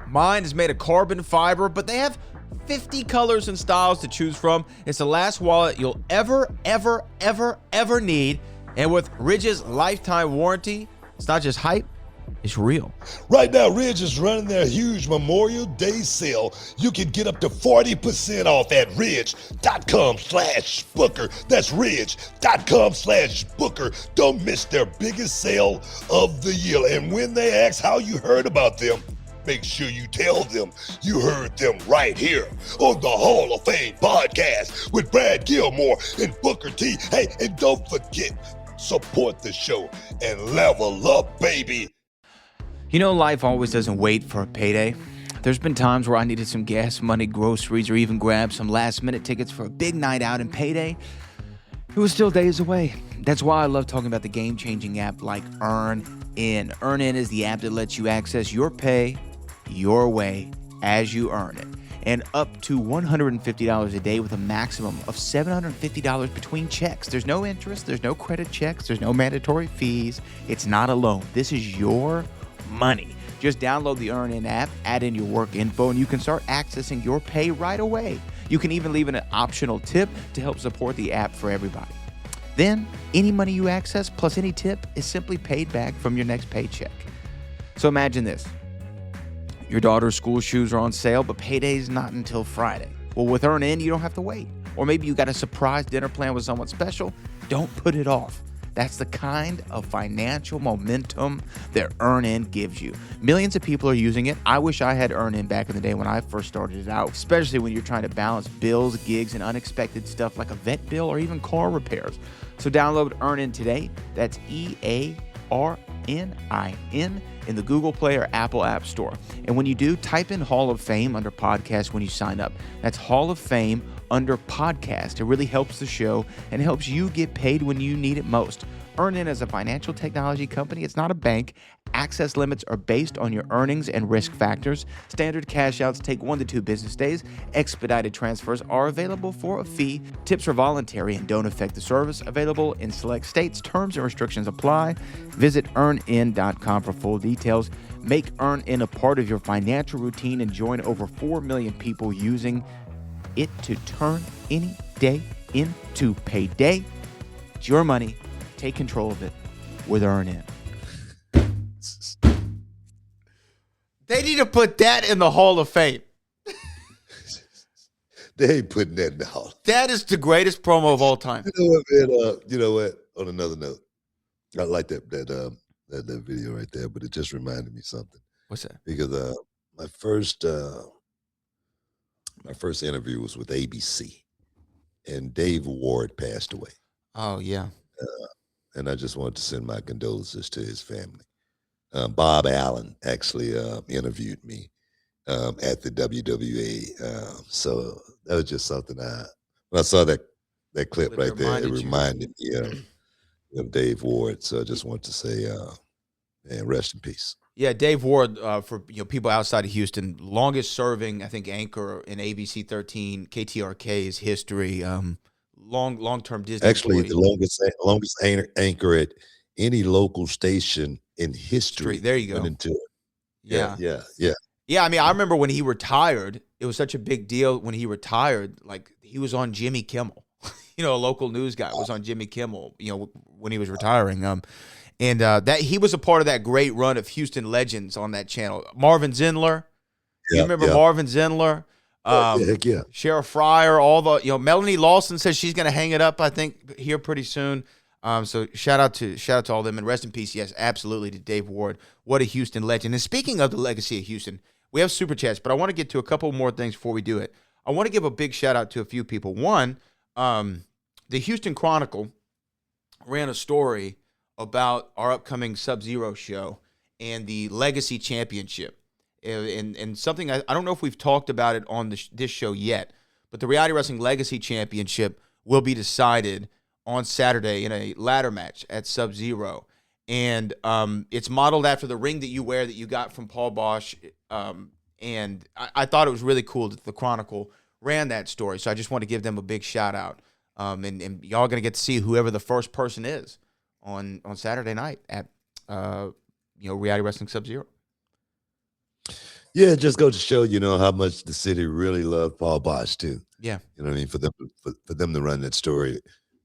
S4: Mine is made of carbon fiber, but they have 50 colors and styles to choose from. It's the last wallet you'll ever need. And with Ridge's lifetime warranty, it's not just hype, it's real.
S2: Right now, Ridge is running their huge Memorial Day sale. You can get up to 40% off at ridge.com/Booker. That's ridge.com/Booker. Don't miss their biggest sale of the year. And when they ask how you heard about them, make sure you tell them you heard them right here on the Hall of Fame podcast with Brad Gilmore and Booker T. Hey, and don't forget, support the show and level up, baby.
S5: You know, life always doesn't wait for a payday. There's been times where I needed some gas money, groceries, or even grab some last-minute tickets for a big night out, and payday, it was still days away. That's why I love talking about the game-changing app like Earn In. Earn In is the app that lets you access your pay your way as you earn it, and up to $150 a day with a maximum of $750 between checks. There's no interest, there's no credit checks, there's no mandatory fees. It's not a loan. This is your money. Just download the Earn In app, add in your work info, and you can start accessing your pay right away. You can even leave an optional tip to help support the app for everybody. Then, any money you access plus any tip is simply paid back from your next paycheck. So imagine this. Your daughter's school shoes are on sale, but payday's not until Friday. Well, with Earn In, you don't have to wait. Or maybe you got a surprise dinner plan with someone special. Don't put it off. That's the kind of financial momentum that Earn In gives you. Millions of people are using it. I wish I had Earn In back in the day when I first started it out, especially when you're trying to balance bills, gigs, and unexpected stuff like a vet bill or even car repairs. So download Earn In today. That's EARNIN in the Google Play or Apple App Store. And when you do, type in Hall of Fame under podcast when you sign up. That's Hall of Fame under podcast. It really helps the show and helps you get paid when you need it most. Earn In is a financial technology company. It's not a bank. Access limits are based on your earnings and risk factors. Standard cash outs take 1 to 2 business days. Expedited transfers are available for a fee. Tips are voluntary and don't affect the service. Available in select states. Terms and restrictions apply. Visit earnin.com for full details. Make Earn In a part of your financial routine and join over 4 million people using it to turn any day into payday. It's your money. Take control of it with Earn In.
S4: They need to put that in the Hall of Fame.
S2: They ain't putting that in the Hall.
S4: That is the greatest promo of all time.
S2: You know what, man? You know what? On another note, I like that video right there, but it just reminded me something.
S4: What's that?
S2: Because my first interview was with ABC, and Dave Ward passed away.
S4: Oh, yeah.
S2: And I just wanted to send my condolences to his family. Bob Allen actually interviewed me at the WWA. So that was just something when I saw that clip right there, it reminded me of Dave Ward. So I just want to say, man, rest in peace.
S4: Yeah, Dave Ward, for people outside of Houston, longest serving, I think, anchor in ABC 13, KTRK's history. Long-term Disney
S2: Actually,
S4: employee.
S2: the longest anchor at any local station in history.
S4: There you go.
S2: Went into it.
S4: Yeah.
S2: Yeah.
S4: Yeah, I mean, I remember when he retired, it was such a big deal when he retired. Like, he was on Jimmy Kimmel. A local news guy was on Jimmy Kimmel, when he was retiring. And that he was a part of that great run of Houston legends on that channel. Marvin Zindler. You remember Marvin Zindler?
S2: Heck yeah.
S4: Sheriff Fryer, all the, Melanie Lawson says she's going to hang it up, I think, here pretty soon. So shout out to all of them, and rest in peace, yes, absolutely, to Dave Ward. What a Houston legend. And speaking of the legacy of Houston, we have Super Chats, but I want to get to a couple more things before we do it. I want to give a big shout out to a few people. One, the Houston Chronicle ran a story about our upcoming Sub-Zero show and the Legacy Championship. And something, I don't know if we've talked about it on this show yet, but the Reality Wrestling Legacy Championship will be decided on Saturday in a ladder match at Sub-Zero. And it's modeled after the ring that you wear that you got from Paul Bosch. And I thought it was really cool that the Chronicle ran that story. So I just want to give them a big shout out. And y'all going to get to see whoever the first person is on Saturday night at Reality Wrestling Sub-Zero.
S2: Yeah, it just goes to show, how much the city really loved Paul Bosch too.
S4: Yeah.
S2: You know what I mean? For them to run that story,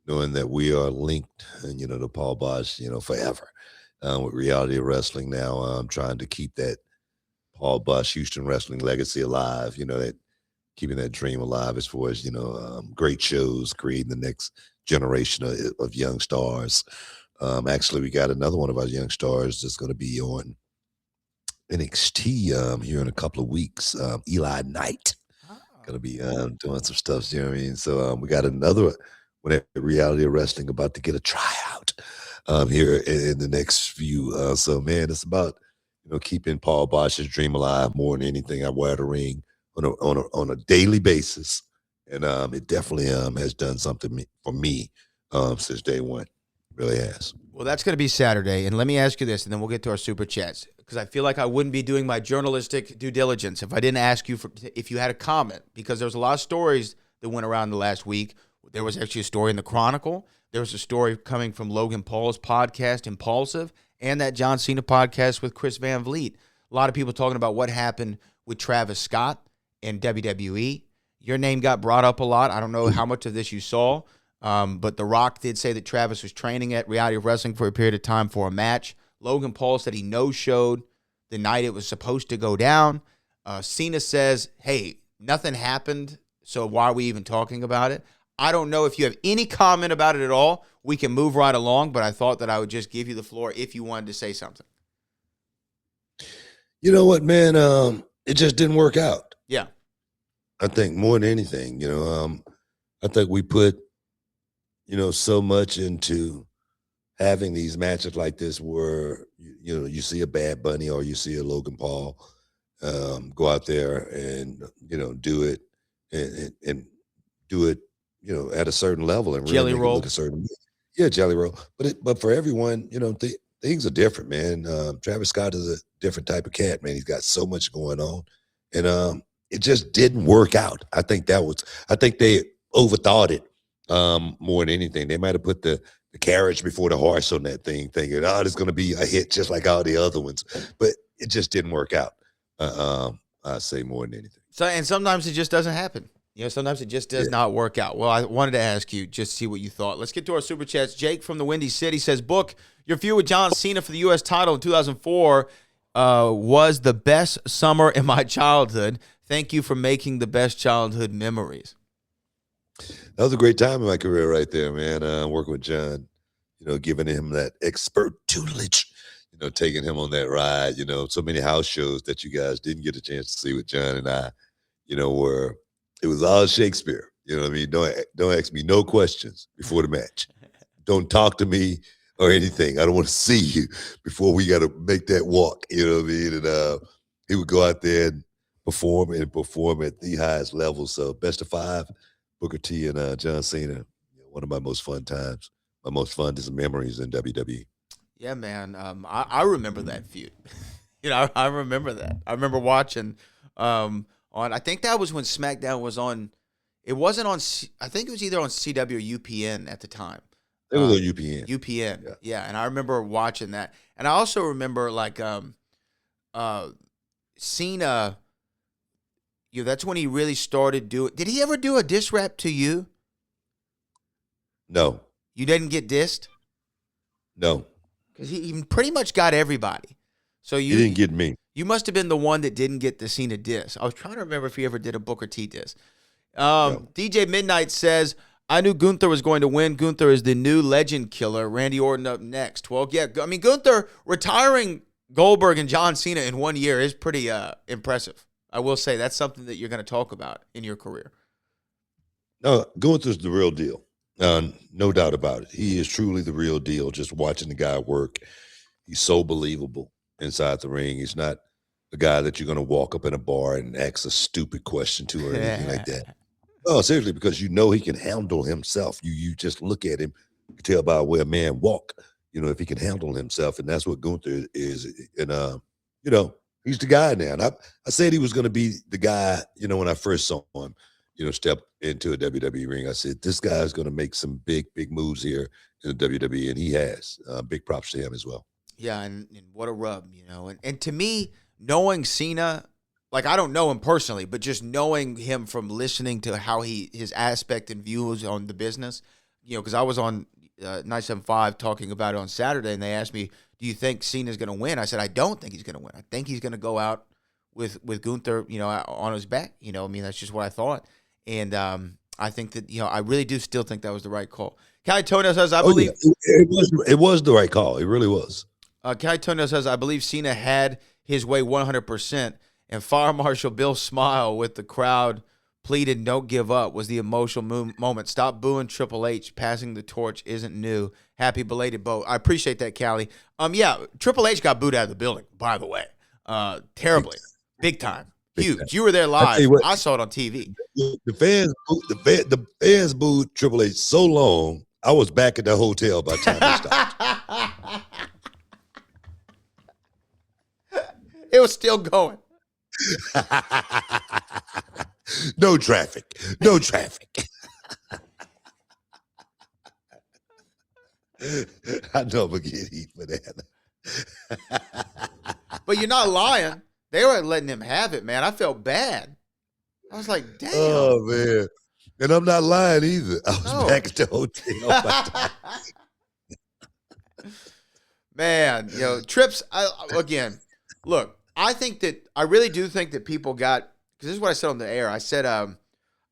S2: knowing that we are linked, to Paul Bosch, forever. With Reality Wrestling now, I'm trying to keep that Paul Bosch Houston wrestling legacy alive, that keeping that dream alive as far as, great shows, creating the next generation of young stars. Actually, we got another one of our young stars that's going to be on NXT here in a couple of weeks. Eli Knight going to be doing some stuff. You know what I mean? So we got another one at Reality Wrestling about to get a tryout here in the next few. So man, it's about keeping Paul Bosch's dream alive more than anything. I wear the ring on a daily basis, and it definitely has done something for me since day one. Really has.
S4: Well, that's going to be Saturday, and let me ask you this, and then we'll get to our Super Chats, because I feel like I wouldn't be doing my journalistic due diligence if I didn't ask you if you had a comment, because there was a lot of stories that went around the last week. There was actually a story in the Chronicle. There was a story coming from Logan Paul's podcast, Impulsive, and that John Cena podcast with Chris Van Vliet. A lot of people talking about what happened with Travis Scott and WWE. Your name got brought up a lot. I don't know how much of this you saw, but The Rock did say that Travis was training at Reality Wrestling for a period of time for a match. Logan Paul said he no-showed the night it was supposed to go down. Cena says, hey, nothing happened, so why are we even talking about it? I don't know if you have any comment about it at all. We can move right along, but I thought that I would just give you the floor if you wanted to say something.
S2: You know what, man? It just didn't work out.
S4: Yeah.
S2: I think more than anything, I think we put, so much into having these matches like this where, you see a Bad Bunny or you see a Logan Paul go out there and, do it and do it, at a certain level and really
S4: Jelly
S2: make it
S4: roll.
S2: look a certain way. Yeah, jelly roll. But for everyone, things are different, man. Travis Scott is a different type of cat, man. He's got so much going on. And it just didn't work out. I think they overthought it more than anything. They might have put the carriage before the horse on that thing, thinking, oh, it's going to be a hit just like all the other ones. But it just didn't work out. I say more than anything.
S4: So, and sometimes it just doesn't happen. Sometimes it just does not work out. Well, I wanted to ask you, just see what you thought. Let's get to our Super Chats. Jake from the Windy City says, Book, your feud with John Cena for the U.S. title in 2004 was the best summer in my childhood. Thank you for making the best childhood memories.
S2: That was a great time in my career right there, man. Working with John, giving him that expert tutelage, taking him on that ride, so many house shows that you guys didn't get a chance to see with John and I, where it was all Shakespeare. You know what I mean? Don't ask me no questions before the match. Don't talk to me or anything. I don't want to see you before we got to make that walk. You know what I mean? And he would go out there and perform at the highest level. So best of 5, Booker T and John Cena. One of my most fun times my most fondest memories in WWE.
S4: Yeah, man. I remember that feud. I remember that. I remember watching on. I think that was when SmackDown was on. It wasn't on. I think it was either on CW or UPN at the time.
S2: It was on UPN.
S4: UPN, yeah. And I remember watching that, and I also remember like Cena. That's when he really started doing. Did he ever do a diss rap to you?
S2: No,
S4: You didn't get dissed
S2: no,
S4: because he pretty much got everybody. So
S2: he didn't get me.
S4: You must have been the one that didn't get the Cena diss. I was trying to remember if he ever did a Booker T diss.
S2: No.
S4: DJ Midnight says, I knew Gunther was going to win. Gunther is the new legend killer. Randy Orton up next. Well, yeah, I mean, Gunther retiring Goldberg and John Cena in 1 year is pretty impressive. I will say that's something that you're going to talk about in your career.
S2: No, Gunther's the real deal. No doubt about it. He is truly the real deal. Just watching the guy work, he's so believable inside the ring. He's not a guy that you're going to walk up in a bar and ask a stupid question to or anything like that. No, seriously, because you know he can handle himself. You just look at him, you can tell by where a man walk, if he can handle himself, and that's what Gunther is. And he's the guy now. And I said he was going to be the guy, when I first saw him, step into a WWE ring. I said, this guy is going to make some big, big moves here in the WWE, and he has. Big props to him as well.
S4: Yeah, and what a rub, And to me, knowing Cena, like I don't know him personally, but just knowing him from listening to how his aspect and views on the business, because I was on 975 talking about it on Saturday, and they asked me, do you think Cena's going to win? I said, I don't think he's going to win. I think he's going to go out with Gunther, on his back. That's just what I thought. And I think that, I really do still think that was the right call. Kai Tono says, I believe.
S2: Yeah. It was the right call. It really was.
S4: Kai Tono says, I believe Cena had his way 100%. And Fire Marshal Bill Smile with the crowd pleaded, don't give up, was the emotional moment. Stop booing Triple H. Passing the torch isn't new. Happy belated Bo. I appreciate that, Callie. Yeah, Triple H got booed out of the building, by the way. Terribly. Big time. Huge. You were there live. I saw it on TV.
S2: The fans booed Triple H so long, I was back at the hotel by the time it stopped.
S4: It was still going.
S2: No traffic. I know I'm gonna get heat for that.
S4: But you're not lying. They were letting him have it, man. I felt bad. I was like, damn.
S2: Oh, man. And I'm not lying either. I was back at the hotel by the time.
S4: Man, trips, again, look, I really do think that people got, because this is what I said on the air. I said, I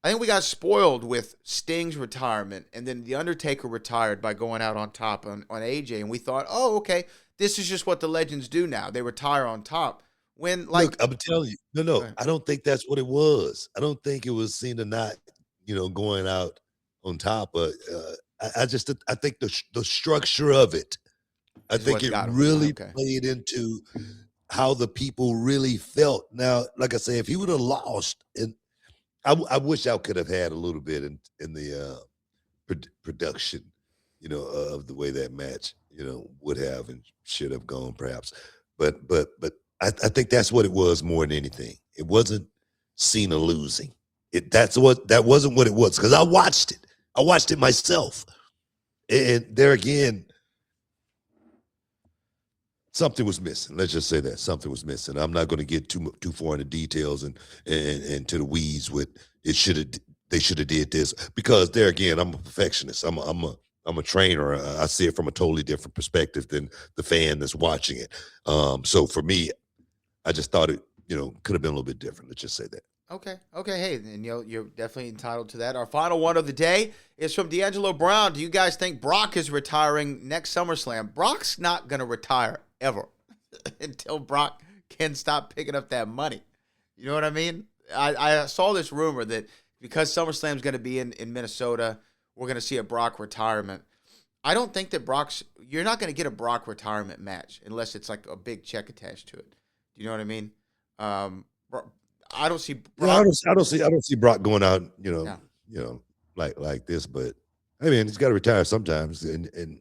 S4: think we got spoiled with Sting's retirement, and then The Undertaker retired by going out on top on AJ, and we thought, oh, okay, this is just what the legends do now. They retire on top. When, like,
S2: look, I'm telling you, no, I don't think that's what it was. I don't think it was Cena not, going out on top. But I think the structure of it, I think it really played into how the people really felt. Now, like I say, if he would have lost, and I wish I could have had a little bit in the production, of the way that match, would have and should have gone perhaps. But I think that's what it was more than anything. It wasn't Cena losing. That wasn't what it was, because I watched it. I watched it myself. And there again, something was missing. Let's just say that something was missing. I'm not going to get too far into details and to the weeds with they should have did this, because there again, I'm a perfectionist. I'm a trainer. I see it from a totally different perspective than the fan that's watching it. So for me, I just thought it, could have been a little bit different. Let's just say that.
S4: Okay. Hey, and you're definitely entitled to that. Our final one of the day is from D'Angelo Brown. Do you guys think Brock is retiring next SummerSlam? Brock's not going to retire ever until Brock can stop picking up that money. You know what I mean? I saw this rumor that because SummerSlam's going to be in Minnesota, we're going to see a Brock retirement. I don't think that you're not going to get a Brock retirement match unless it's like a big check attached to it. Do you know what I mean? I don't see Brock.
S2: I don't see Brock going out, like this, but Hey man, he's got to retire sometimes, and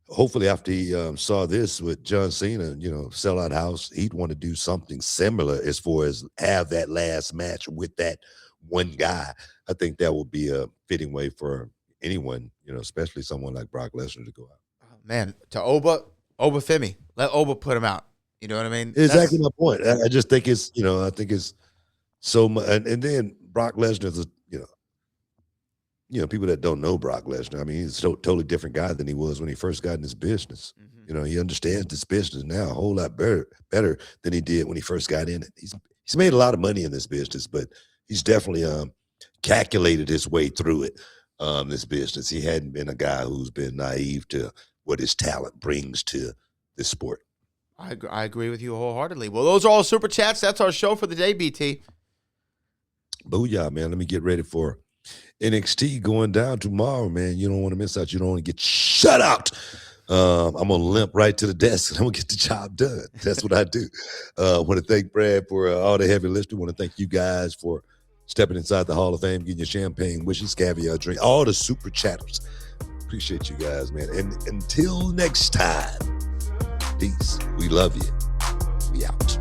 S2: hopefully after he saw this with John Cena, sell out house, he'd want to do something similar as far as have that last match with that one guy. I think that would be a fitting way for anyone, especially someone like Brock Lesnar to go out.
S4: Oh, man, to Oba Femi. Let Oba put him out. You know what I mean?
S2: Exactly my point. I just think it's, I think it's so much. And then Brock Lesnar is, people that don't know Brock Lesnar, I mean, he's a totally different guy than he was when he first got in this business.
S4: Mm-hmm.
S2: He understands this business now a whole lot better than he did when he first got in it. He's made a lot of money in this business, but he's definitely calculated his way through it. This business. He hadn't been a guy who's been naive to what his talent brings to this sport.
S4: I agree with you wholeheartedly. Well, those are all super chats. That's our show for the day, BT.
S2: Booyah, man. Let me get ready for NXT going down tomorrow, man. You don't want to miss out. You don't want to get shut out. I'm going to limp right to the desk and I'm going to get the job done. That's what I do. I want to thank Brad for all the heavy lifting. I want to thank you guys for stepping inside the Hall of Fame, getting your champagne, wishes, caviar drink, all the super chatters. Appreciate you guys, man. And until next time, peace. We love you. We out.